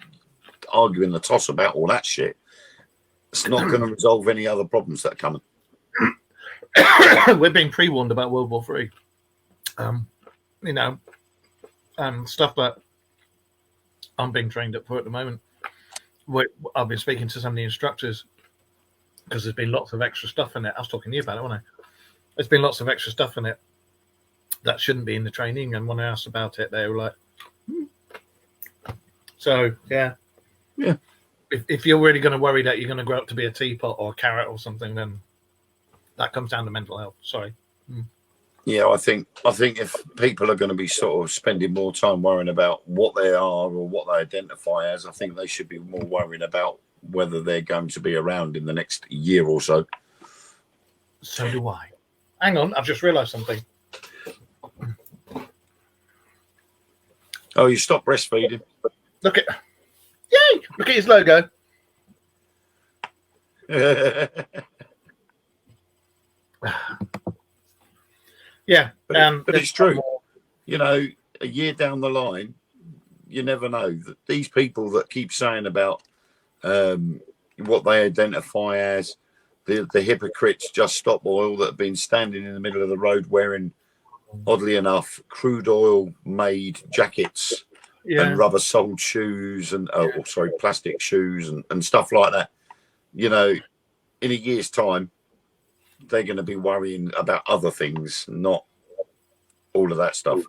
arguing the toss about all that shit, it's not going to resolve any other problems that are coming. We're being pre-warned about World War III. Stuff that I'm being trained up for at the moment. I've been speaking to some of the instructors, because there's been lots of extra stuff in it. I was talking to you about it, wasn't I? There's been lots of extra stuff in it that shouldn't be in the training, and when I asked about it, they were like, So, yeah. If you're really going to worry that you're going to grow up to be a teapot or a carrot or something, then that comes down to mental health. Sorry. Yeah, I think if people are going to be sort of spending more time worrying about what they are or what they identify as, I think they should be more worrying about whether they're going to be around in the next year or so. So do I. Hang on, I've just realised something. Oh, you stopped breastfeeding? Look at his logo. Yeah, but it's true. A year down the line, you never know. That these people that keep saying about what they identify as the hypocrites, Just Stop Oil, that have been standing in the middle of the road wearing, oddly enough, crude oil made jackets and rubber soled shoes and plastic shoes and stuff like that. In a year's time, they're going to be worrying about other things, not all of that stuff.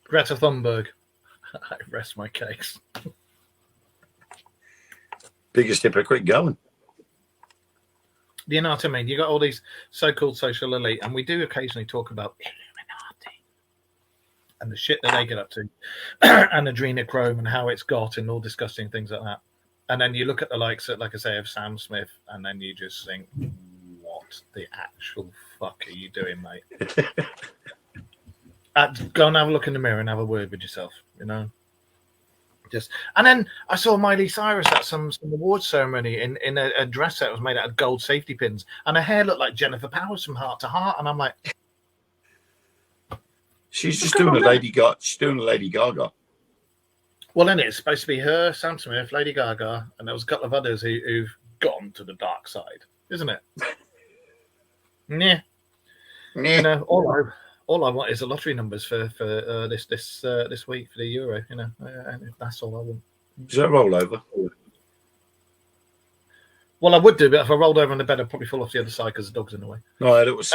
Greta Thunberg. I rest my case. Biggest hypocrite going. You know what I mean? You got all these so-called social elite, and we do occasionally talk about Illuminati and the shit that they get up to, and adrenochrome and how it's got, and all disgusting things like that. And then you look at the likes of, like I say, of Sam Smith, and then you just think, what the actual fuck are you doing, mate? Go and have a look in the mirror and have a word with yourself, And then I saw Miley Cyrus at some awards ceremony in a dress that was made out of gold safety pins, and her hair looked like Jennifer Powers from Heart to Heart, and I'm like, she's just doing a Lady Gaga. She's doing a Lady Gaga. Well, then it's supposed to be her, Sam Smith, Lady Gaga, and there was a couple of others who've gone to the dark side, isn't it? Yeah. All I want is the lottery numbers for this week for the Euro. And that's all I want. Is that a rollover? Well, I would do, but if I rolled over on the bed, I'd probably fall off the other side because the dog's in the way. No, it was.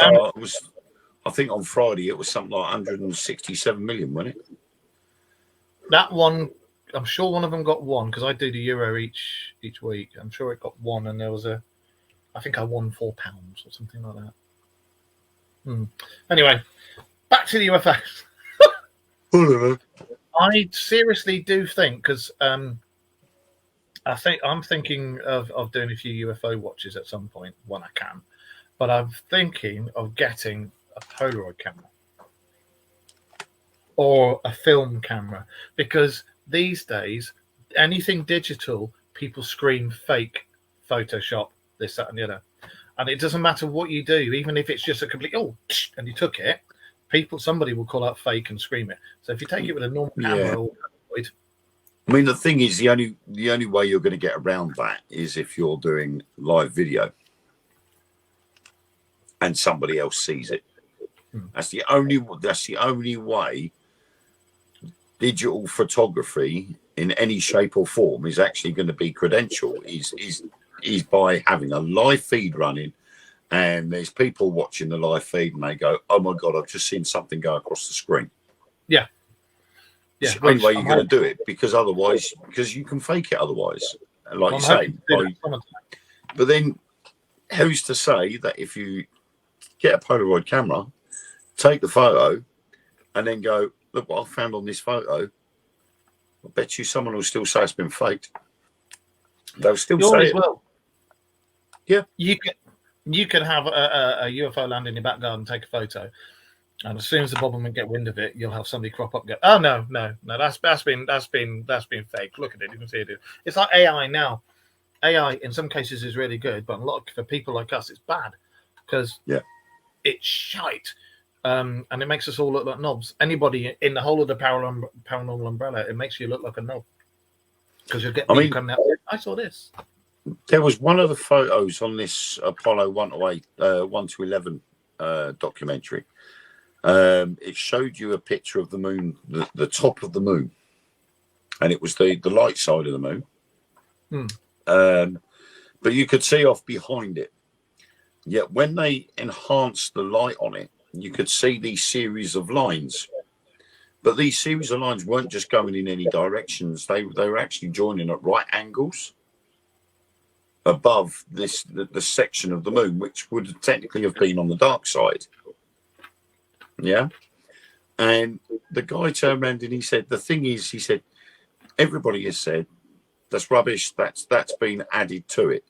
I think on Friday it was something like 167 million, wasn't it? That one. I'm sure one of them got one, because I do the Euro each week. I'm sure it got one, and there was I think I won £4 or something like that. Anyway, back to the UFOs. I seriously do think, because I'm thinking of doing a few UFO watches at some point when I can, but I'm thinking of getting a Polaroid camera or a film camera, because these days, anything digital, people scream fake, Photoshop, this, that, and the other. And it doesn't matter what you do, even if it's just a complete, and you took it, somebody will call out fake and scream it. So if you take it with a normal camera, I mean, the thing is, the only way you're going to get around that is if you're doing live video and somebody else sees it. That's the only way digital photography in any shape or form is actually going to be credential is by having a live feed running, and there's people watching the live feed and they go, oh my God, I've just seen something go across the screen. Yeah. It's the only way you're going to do it, because you can fake it otherwise. And like you say, but then who's to say that if you get a Polaroid camera, take the photo, and then go, look what I found on this photo, I bet you someone will still say it's been faked. They'll still say it. Will. Yeah. You can have a UFO land in your back garden, take a photo, and as soon as the Bobblemen get wind of it, you'll have somebody crop up and go, oh no, that's been fake. Look at it, you can see it. It's like AI now. AI in some cases is really good, but a lot for people like us, it's bad because it's shite. And it makes us all look like knobs. Anybody in the whole of the paranormal umbrella, it makes you look like a knob because you'll get people coming out. I saw this. There was one of the photos on this Apollo 1 to 11 documentary. It showed you a picture of the moon, the top of the moon, and it was the light side of the moon. But you could see off behind it. Yet when they enhanced the light on it, you could see these series of lines. But these series of lines weren't just going in any directions. They were actually joining at right angles above the section of the moon, which would technically have been on the dark side. Yeah. And the guy turned around and he said, the thing is, he said, everybody has said, that's rubbish, that's been added to it.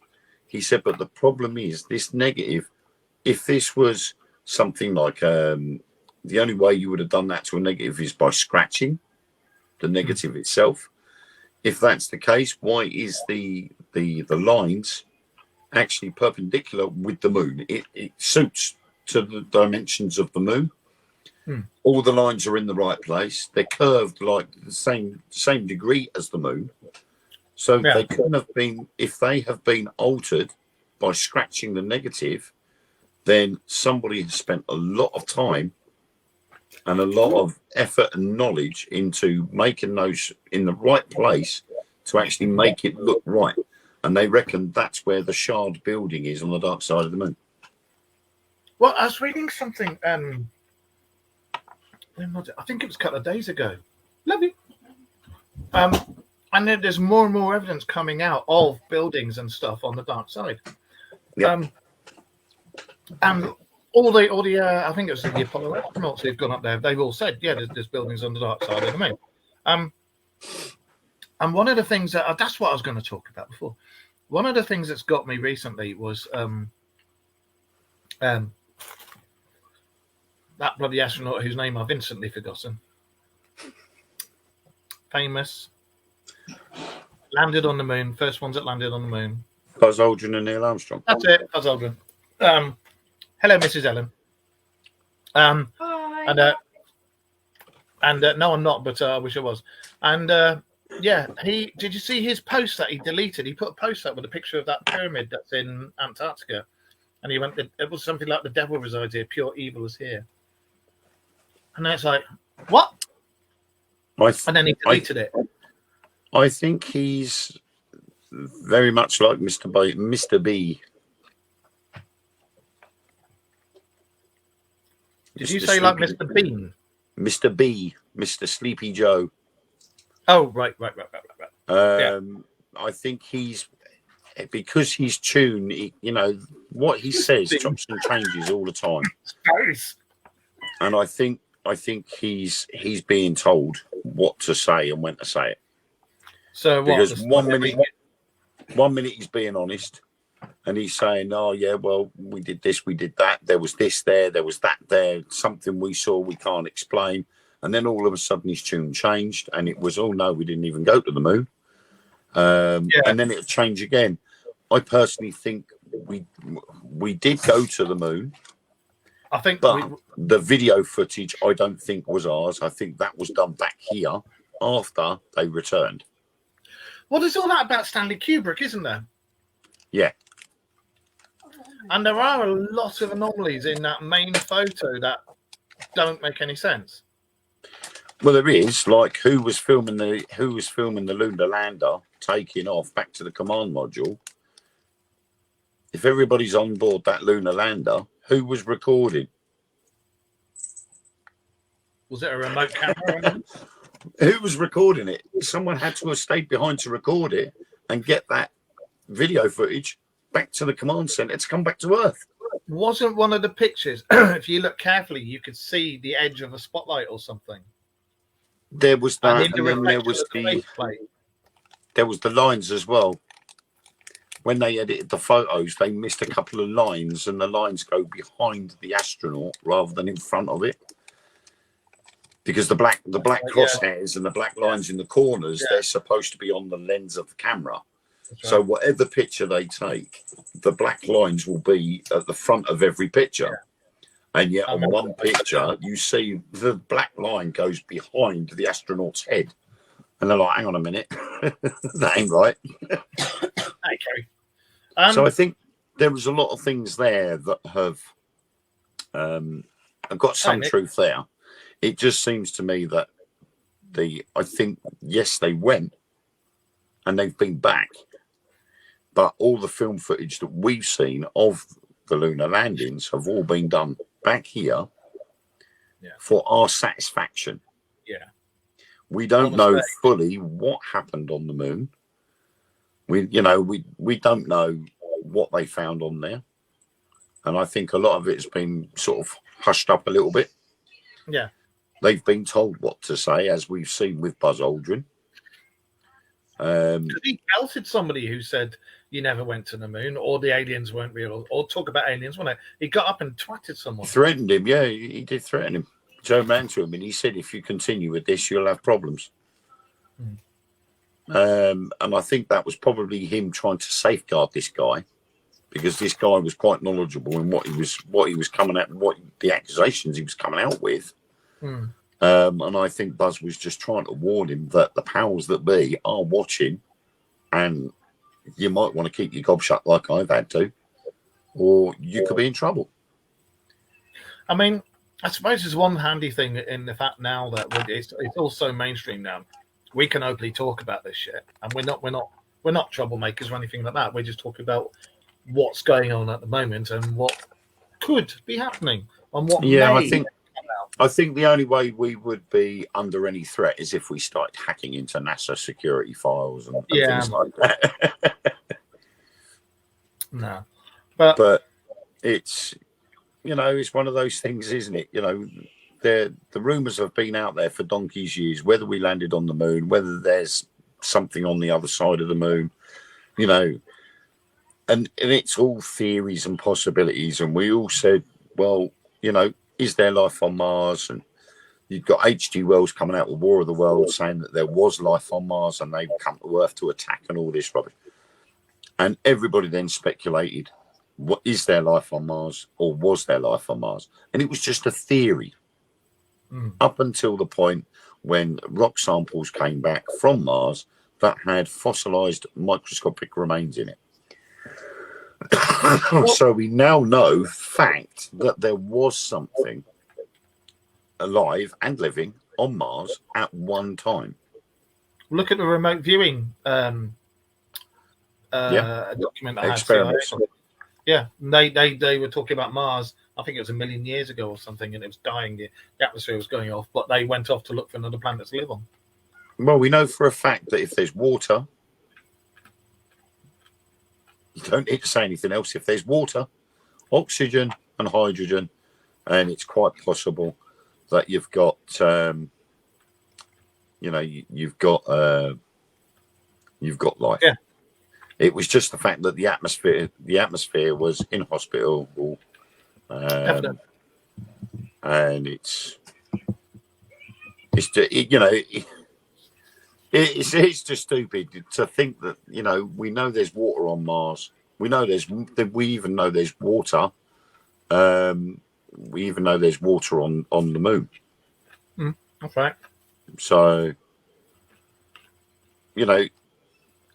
He said, but the problem is this negative, if this was something like the only way you would have done that to a negative is by scratching the negative itself. If that's the case, why is the lines actually perpendicular with the moon? It suits to the dimensions of the moon. All the lines are in the right place. They're curved like the same degree as the moon. So they couldn't have been, if they have been altered by scratching the negative, then somebody has spent a lot of time and a lot of effort and knowledge into making those in the right place to actually make it look right. And they reckon that's where the Shard building is on the dark side of the moon. Well, I was reading something, when was it? I think it was a couple of days ago. Love you. And then there's more and more evidence coming out of buildings and stuff on the dark side. And all the I think it was the Apollo astronauts who've gone up there. They've all said, there's buildings on the dark side of the moon. And one of the things that's what I was going to talk about before. One of the things that's got me recently was that bloody astronaut whose name I've instantly forgotten. Famous. Landed on the moon. First ones that landed on the moon. Buzz Aldrin and Neil Armstrong. That's it. Buzz Aldrin. Hello, Mrs. Ellen. Hi. And no, I'm not, but I wish I was. And did you see his post that he deleted? He put a post up with a picture of that pyramid that's in Antarctica, and he went. It was something like "The devil resides here. Pure evil is here." And then it's like, what? And then he deleted it. I think he's very much like Mr. B. Did you say like Mr. Bean? Mr. B, Mr. Sleepy Joe. Oh, right. I think because he's tuned, what he says chops and changes all the time. And I think he's being told what to say and when to say it. So because one minute he's being honest, and he's saying, "Oh yeah, well we did this, we did that. There was this there was that there. Something we saw we can't explain." And then all of a sudden his tune changed, and it was, "Oh no, we didn't even go to the moon." And then it'll change again. I personally think we did go to the moon. I think, but the video footage I don't think was ours. I think that was done back here after they returned. Well, there's all that about Stanley Kubrick, isn't there? Yeah. And there are a lot of anomalies in that main photo that don't make any sense. Well, there is, like, who was filming the lunar lander taking off back to the command module. If everybody's on board that lunar lander, who was recording? Was it a remote camera? Who was recording it? Someone had to have stayed behind to record it and get that video footage back to the command center to come back to Earth. Wasn't one of the pictures, if you look carefully, you could see the edge of a spotlight or something. There was that, And and then there was the lines as well. When they edited the photos, they missed a couple of lines, and the lines go behind the astronaut rather than in front of it. Because the black crosshairs and the black lines in the corners, they're supposed to be on the lens of the camera. Right. So whatever picture they take, the black lines will be at the front of every picture. Yeah. And yet on one picture, you see the black line goes behind the astronaut's head. And they're like, hang on a minute, that ain't right. Okay. So I think there was a lot of things there that have got some truth there. It just seems to me that I think, yes, they went and they've been back, but all the film footage that we've seen of the lunar landings have all been done back here for our satisfaction. Yeah. We don't know fully what happened on the moon. We don't know what they found on there. And I think a lot of it's been sort of hushed up a little bit. Yeah. They've been told what to say, as we've seen with Buzz Aldrin. He belted somebody who said you never went to the moon, or the aliens weren't real, or talk about aliens, wasn't it? He got up and twatted someone. Threatened him, yeah, he did threaten him. Joe ran to him and he said, if you continue with this, you'll have problems. And I think that was probably him trying to safeguard this guy, because this guy was quite knowledgeable in what he was coming at, what the accusations he was coming out with. And I think Buzz was just trying to warn him that the powers that be are watching, and you might want to keep your gob shut like I've had to, or you could be in trouble. I mean, I suppose there's one handy thing in the fact now that it's all so mainstream now. We can openly talk about this shit, and we're not troublemakers or anything like that. We're just talking about what's going on at the moment and what could be happening and what. Yeah, I think the only way we would be under any threat is if we start hacking into NASA security files and things like that. No, but it's it's one of those things, isn't it? The rumors have been out there for donkey's years, whether we landed on the moon, whether there's something on the other side of the moon, and it's all theories and possibilities. And we all said, well, is there life on Mars? And you've got H.G. Wells coming out with War of the Worlds saying that there was life on Mars and they've come to Earth to attack and all this rubbish. And everybody then speculated, what is there life on Mars, or was there life on Mars? And it was just a theory up until the point when rock samples came back from Mars that had fossilized microscopic remains in it. So we now know fact that there was something alive and living on Mars at one time. Look at the remote viewing document I experiments. Yeah, they were talking about Mars. I think it was 1 million years ago or something, and it was dying. The atmosphere was going off, but they went off to look for another planet to live on. Well, we know for a fact that if there's water, you don't need to say anything else. If there's water, oxygen and hydrogen, and it's quite possible that you've got, you've got life. Yeah. It was just the fact that the atmosphere was inhospitable, and it's just stupid to think that we know there's water on Mars. We even know there's water. We even know there's water on the moon. That's right. So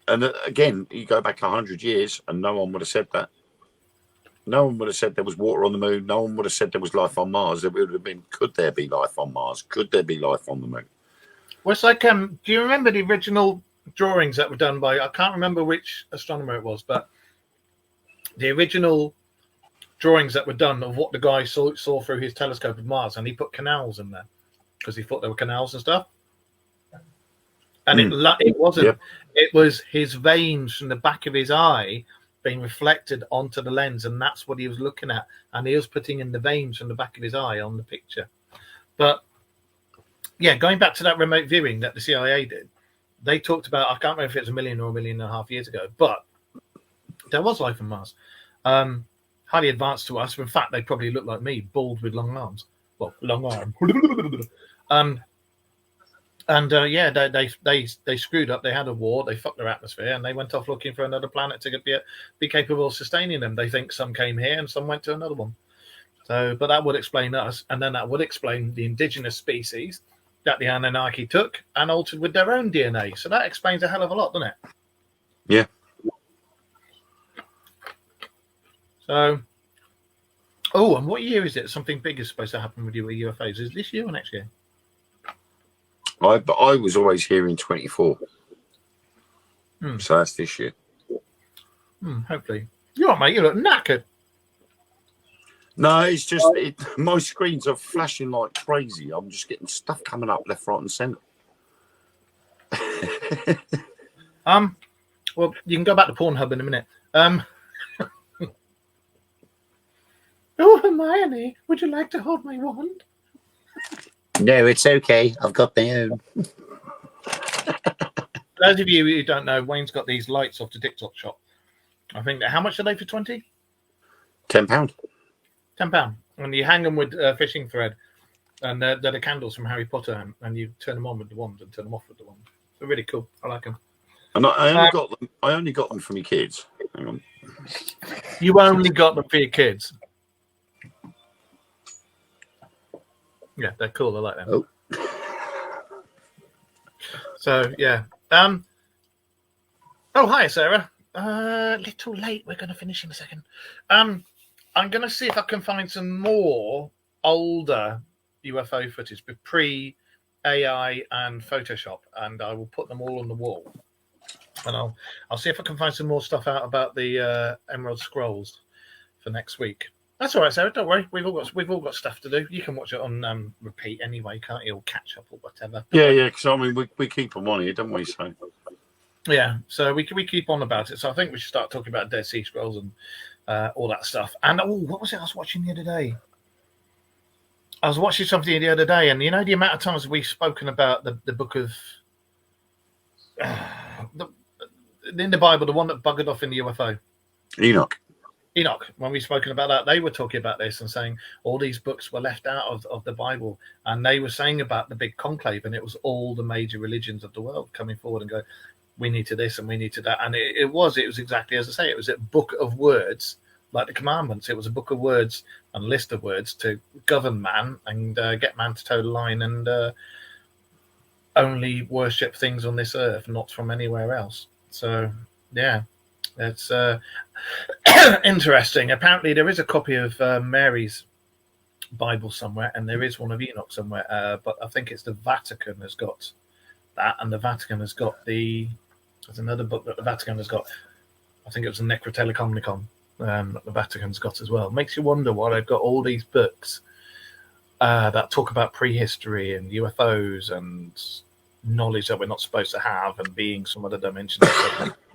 and again, you go back 100 years, and no one would have said that. No one would have said there was water on the moon. No one would have said there was life on Mars. It would have been, could there be life on Mars? Could there be life on the moon? Well, it's like, do you remember the original drawings that were done by, I can't remember which astronomer it was, but the original drawings that were done of what the guy saw through his telescope of Mars, and he put canals in there because he thought there were canals and stuff. And it wasn't. Yep. It was his veins from the back of his eye being reflected onto the lens, and that's what he was looking at. And he was putting in the veins from the back of his eye on the picture. But yeah, going back to that remote viewing that the CIA did, they talked about, I can't remember if it was 1 million or 1.5 million years ago, but there was life on Mars. Highly advanced to us. In fact, they probably look like me, bald with long arms. Well, long arm. They screwed up. They had a war. They fucked their atmosphere, and they went off looking for another planet to be capable of sustaining them. They think some came here and some went to another one. So, but that would explain us, and then that would explain the indigenous species that the Anunnaki took and altered with their own DNA. So that explains a hell of a lot, doesn't it? Yeah. So, and what year is it? Something big is supposed to happen with UFOs. Is this year or next year? I was always hearing 24. So that's this year. Hopefully. You're right, mate. You look knackered. No, it's just my screens are flashing like crazy. I'm just getting stuff coming up left, right, and centre. Well, you can go back to Pornhub in a minute. Oh, Hermione, would you like to hold my wand? No, it's okay. I've got my own. Those of you who don't know, Wayne's got these lights off the TikTok shop. I think how much are they for 20? £10. £10. And you hang them with fishing thread, and they're the candles from Harry Potter, and you turn them on with the wand and turn them off with the wand. They're really cool. I like them. And I only got them from your kids. Hang on. You only got them for your kids. Yeah, they're cool. I like them. Oh. So yeah. Oh, hi, Sarah. Little late. We're going to finish in a second. I'm going to see if I can find some more older UFO footage with pre-AI and Photoshop, and I will put them all on the wall. And I'll see if I can find some more stuff out about the Emerald Scrolls for next week. That's all right, Sarah. Don't worry. We've all got stuff to do. You can watch it on repeat anyway, can't you? Or catch up or whatever. Yeah. Because I mean, we keep them on here, don't we? So. Yeah. So we keep on about it. So I think we should start talking about Dead Sea Scrolls and all that stuff. And what was it I was watching the other day? I was watching something the other day, and you know the amount of times we've spoken about the book of in the Bible, the one that buggered off in the UFO. Enoch, when we've spoken about that, they were talking about this and saying all these books were left out of the Bible. And they were saying about the big conclave, and it was all the major religions of the world coming forward and go, we need to this and we need to that. And it was exactly as I say, it was a book of words, like the commandments. It was a book of words and a list of words to govern man and get man to toe the line and only worship things on this earth, not from anywhere else. So, yeah. It's interesting. Apparently, there is a copy of Mary's Bible somewhere, and there is one of Enoch somewhere. But I think it's the Vatican has got that, and the Vatican has got there's another book that the Vatican has got. I think it was the Necrotelecomnicon that the Vatican's got as well. Makes you wonder why they've got all these books that talk about prehistory and UFOs and knowledge that we're not supposed to have and being some other dimension.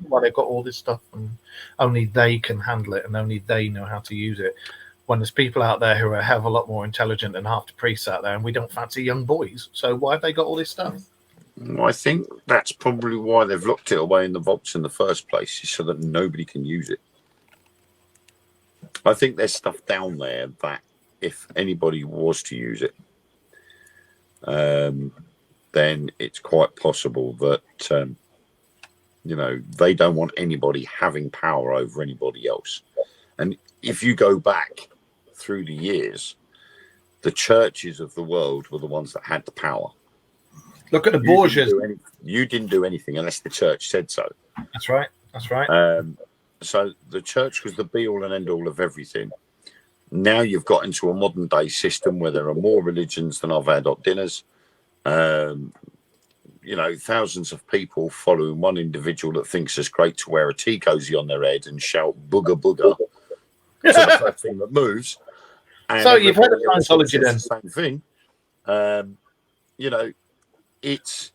Why they've got all this stuff and only they can handle it and only they know how to use it, when there's people out there who are a hell of a lot more intelligent than half the priests out there, and we don't fancy young boys. So why have they got all this stuff? Well, I think that's probably why they've locked it away in the vaults in the first place, so that nobody can use it. I think there's stuff down there that if anybody was to use it, then it's quite possible that, they don't want anybody having power over anybody else. And if you go back through the years, the churches of the world were the ones that had the power. Look at the Borgias. You didn't do anything unless the church said so. That's right. So the church was the be-all and end-all of everything. Now you've got into a modern-day system where there are more religions than I've had at dinners. thousands of people following one individual that thinks it's great to wear a tea cozy on their head and shout booger booger to the first thing that moves. And So you've heard of everybody else Scientology says then? the same thing. It's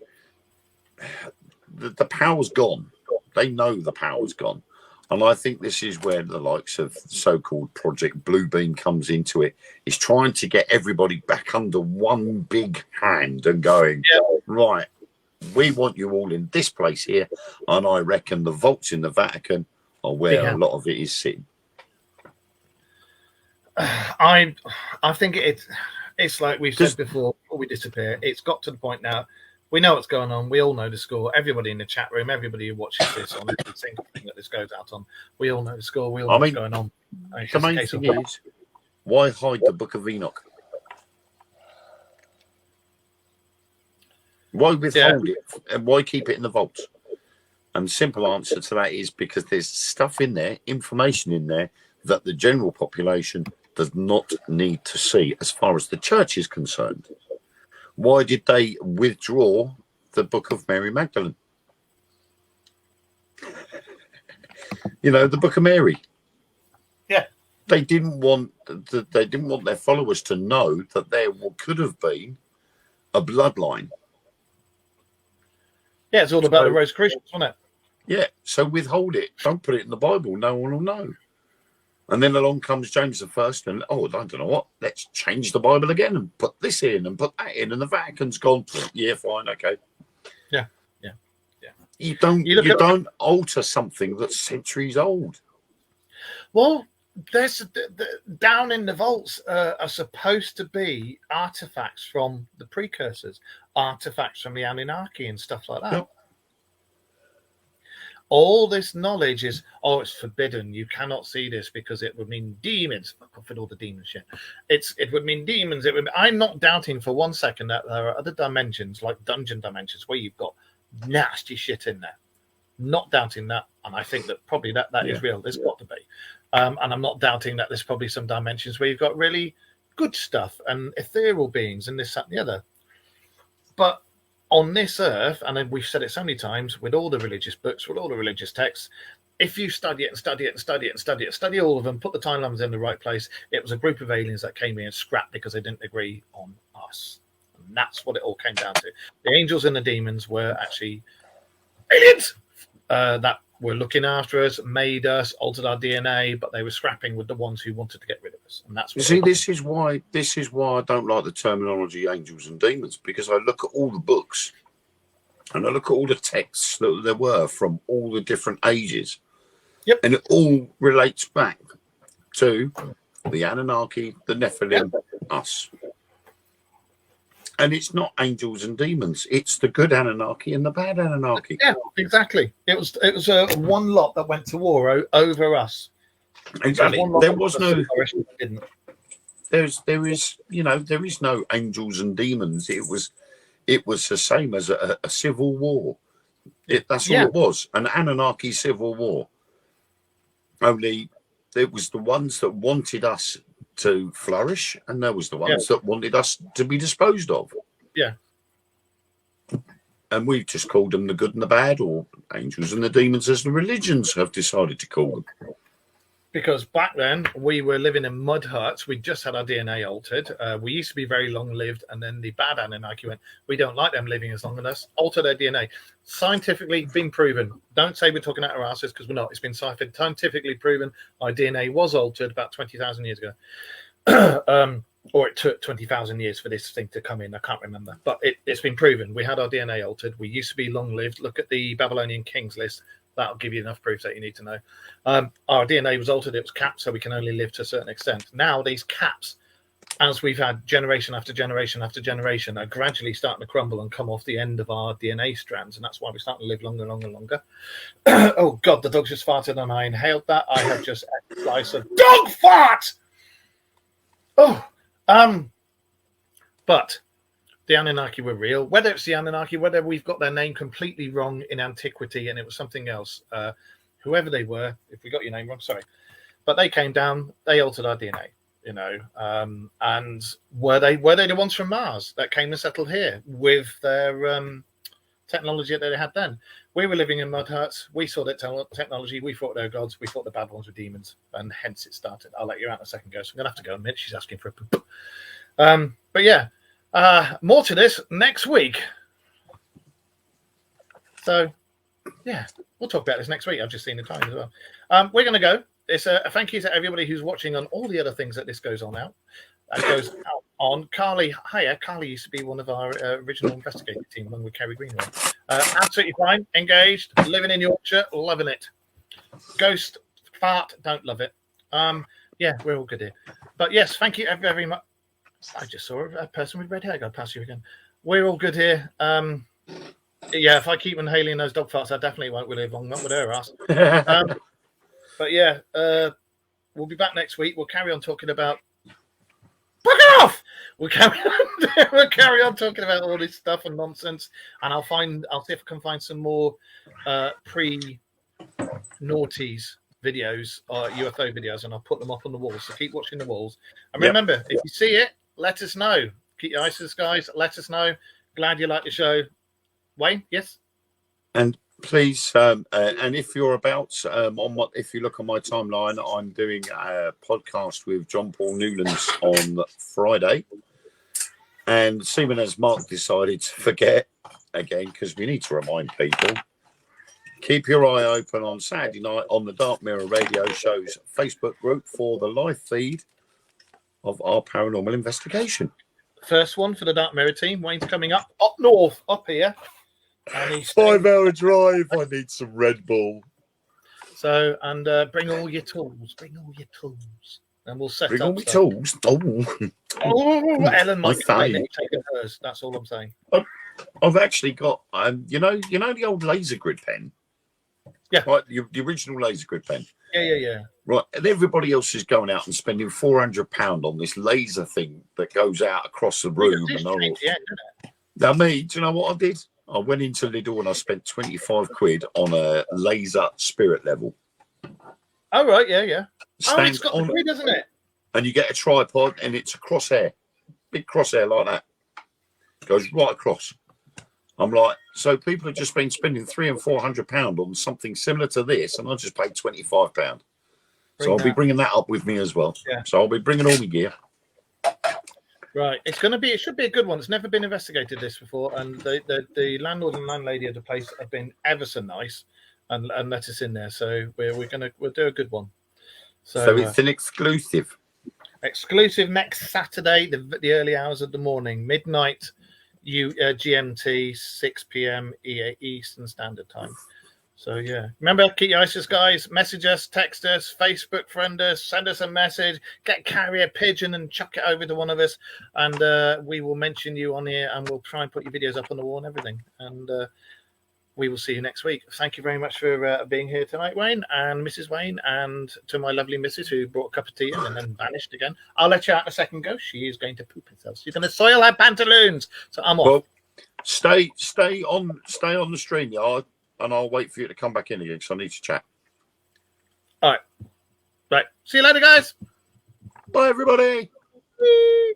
the power's gone. They know the power's gone. And I think this is where the likes of so-called Project Bluebeam comes into it. It's trying to get everybody back under one big hand and going, right, we want you all in this place here. And I reckon the vaults in the Vatican are where a lot of it is sitting. I think it's like we've said before we disappear. It's got to the point now. We know what's going on. We all know the score. Everybody in the chat room, everybody who watches this on every single thing that this goes out on, we all know the score. We all know what's going on. The main thing is, why hide the Book of Enoch? Why withhold it? And why keep it in the vaults? And the simple answer to that is because there's stuff in there, information in there, that the general population does not need to see as far as the church is concerned. Why did they withdraw the Book of Mary Magdalene? The Book of Mary. Yeah. They didn't want their followers to know that there could have been a bloodline. Yeah, it's all about the Rosicrucians, wasn't it? Yeah, so withhold it. Don't put it in the Bible. No one will know. And then along comes James I, and I don't know what. Let's change the Bible again and put this in and put that in, and the Vatican's gone. Yeah, fine, okay. Yeah. You don't alter something that's centuries old. Well, there's down in the vaults are supposed to be artifacts from the precursors, artifacts from the Anunnaki and stuff like that. Yep. All this knowledge is, it's forbidden. You cannot see this because it would mean demons. Fuck off with all the demon shit. It would mean demons. I'm not doubting for 1 second that there are other dimensions, like dungeon dimensions, where you've got nasty shit in there. Not doubting that, and I think that probably that is real. There's got to be, and I'm not doubting that there's probably some dimensions where you've got really good stuff and ethereal beings and this, that, and the other. But on this earth, and we've said it so many times, with all the religious books, with all the religious texts, if you study it and study it and study it and study it, study all of them, put the timelines in the right place, it was a group of aliens that came in and scrapped because they didn't agree on us. And that's what it all came down to. The angels and the demons were actually aliens that were looking after us, made us, altered our DNA, but they were scrapping with the ones who wanted to get rid of us. And that's what this is why I don't like the terminology angels and demons, because I look at all the books and I look at all the texts that there were from all the different ages. Yep. And it all relates back to the Anunnaki, the Nephilim, us. And it's not angels and demons. It's the good Anunnaki and the bad Anunnaki. Yeah, exactly. It was one lot that went to war over us. Exactly. There was no. There is no angels and demons. It was the same as a civil war. That's all it was, an Anunnaki civil war. Only it was the ones that wanted us to flourish, and there was the ones that wanted us to be disposed of. Yeah. And we've just called them the good and the bad, or angels and the demons, as the religions have decided to call them. Because back then we were living in mud huts. We just had our DNA altered. We used to be very long-lived, and then the bad Anunnaki went, we don't like them living as long as us. Alter their DNA. Scientifically been proven. Don't say we're talking out our asses, because we're not. It's been scientifically proven. Our DNA was altered about 20,000 years ago. Or it took 20,000 years for this thing to come in. I can't remember. But it's been proven. We had our DNA altered. We used to be long-lived. Look at the Babylonian kings list. That'll give you enough proof that you need to know. Our DNA was altered. It was capped, so we can only live to a certain extent. Now, these caps, as we've had generation after generation after generation, are gradually starting to crumble and come off the end of our DNA strands, and that's why we're starting to live longer and longer and longer. Oh, God, the dog just farted, and I inhaled that. I have just ate a slice of dog fart! But the Anunnaki were real. Whether it's the Anunnaki, whether we've got their name completely wrong in antiquity and it was something else, whoever they were, if we got your name wrong, sorry. But they came down, they altered our DNA, and were they the ones from Mars that came and settled here with their technology that they had then. We were living in mud huts. We saw that technology. We thought they were gods. We thought the bad ones were demons, and hence it started. I'll let you out in a second, Ghost. I'm gonna have to go in a minute. She's asking for a poop. But yeah, more to this next week. So yeah, we'll talk about this next week. I've just seen the time as well. We're gonna go. It's a thank you to everybody who's watching on all the other things that this goes on. Carly, hiya. Carly used to be one of our original investigative team along with Kerry Greenway. Absolutely fine, engaged, living in Yorkshire, loving it. Ghost, fart, don't love it. Yeah, we're all good here. But yes, thank you very much. I just saw a person with red hair go past you again. We're all good here. Yeah, if I keep inhaling those dog farts, I definitely won't live long, not with her ass. But yeah, we'll be back next week. We'll carry on talking about. Fuck off! We'll carry on talking about all this stuff and nonsense, and I'll see if I can find some more pre-naughties videos or UFO videos, and I'll put them up on the walls. So keep watching the walls, and remember, if you see it, let us know. Keep your eyes to the skies. Let us know. Glad you like the show, Wayne. Yes. And please, and if you're about if you look on my timeline, I'm doing a podcast with John Paul Newlands on Friday. And seeming as Mark decided to forget again, because we need to remind people, keep your eye open on Saturday night on the Dark Mirror Radio Show's Facebook group for the live feed of our paranormal investigation. First one for the Dark Mirror team. Wayne's coming up north, up here. And he's 5-hour drive. I need some Red Bull. So, and bring all your tools. And we'll set bring up. All my tools. Oh, Ellen might say. take hers. That's all I'm saying. I've actually got, you know the old laser grid pen? Yeah. Right, the original laser grid pen. Yeah. Right, and everybody else is going out and spending £400 on this laser thing that goes out across the room. Now, me, do you know what I did? I went into Lidl and I spent 25 quid on a laser spirit level. Oh, right, yeah. Stands it's got on, the grid, hasn't it? And you get a tripod and it's a crosshair. Big crosshair like that. Goes right across. I'm like, so people have just been spending £300 and £400 on something similar to this, and I just paid £25. So I'll be bringing that up with me as well. Yeah. So I'll be bringing all my gear. Right, it should be a good one. It's never been investigated this before, and the landlord and landlady of the place have been ever so nice and let us in there. So we'll do a good one. So it's an exclusive. Exclusive next Saturday, the early hours of the morning, midnight, GMT, 6 p.m. Eastern Standard Time. So yeah, remember, keep your eyes to the skies. Message us, text us, Facebook friend us, send us a message. Get carrier pigeon and chuck it over to one of us, and we will mention you on here, and we'll try and put your videos up on the wall and everything. And we will see you next week. Thank you very much for being here tonight, Wayne and Mrs. Wayne, and to my lovely missus who brought a cup of tea in and then vanished again. I'll let you out in a second, Ghost. She is going to poop herself. She's going to soil her pantaloons. So I'm off. Well, stay on the stream yard, and I'll wait for you to come back in again because I need to chat. All right. Right. See you later, guys. Bye, everybody. Bye.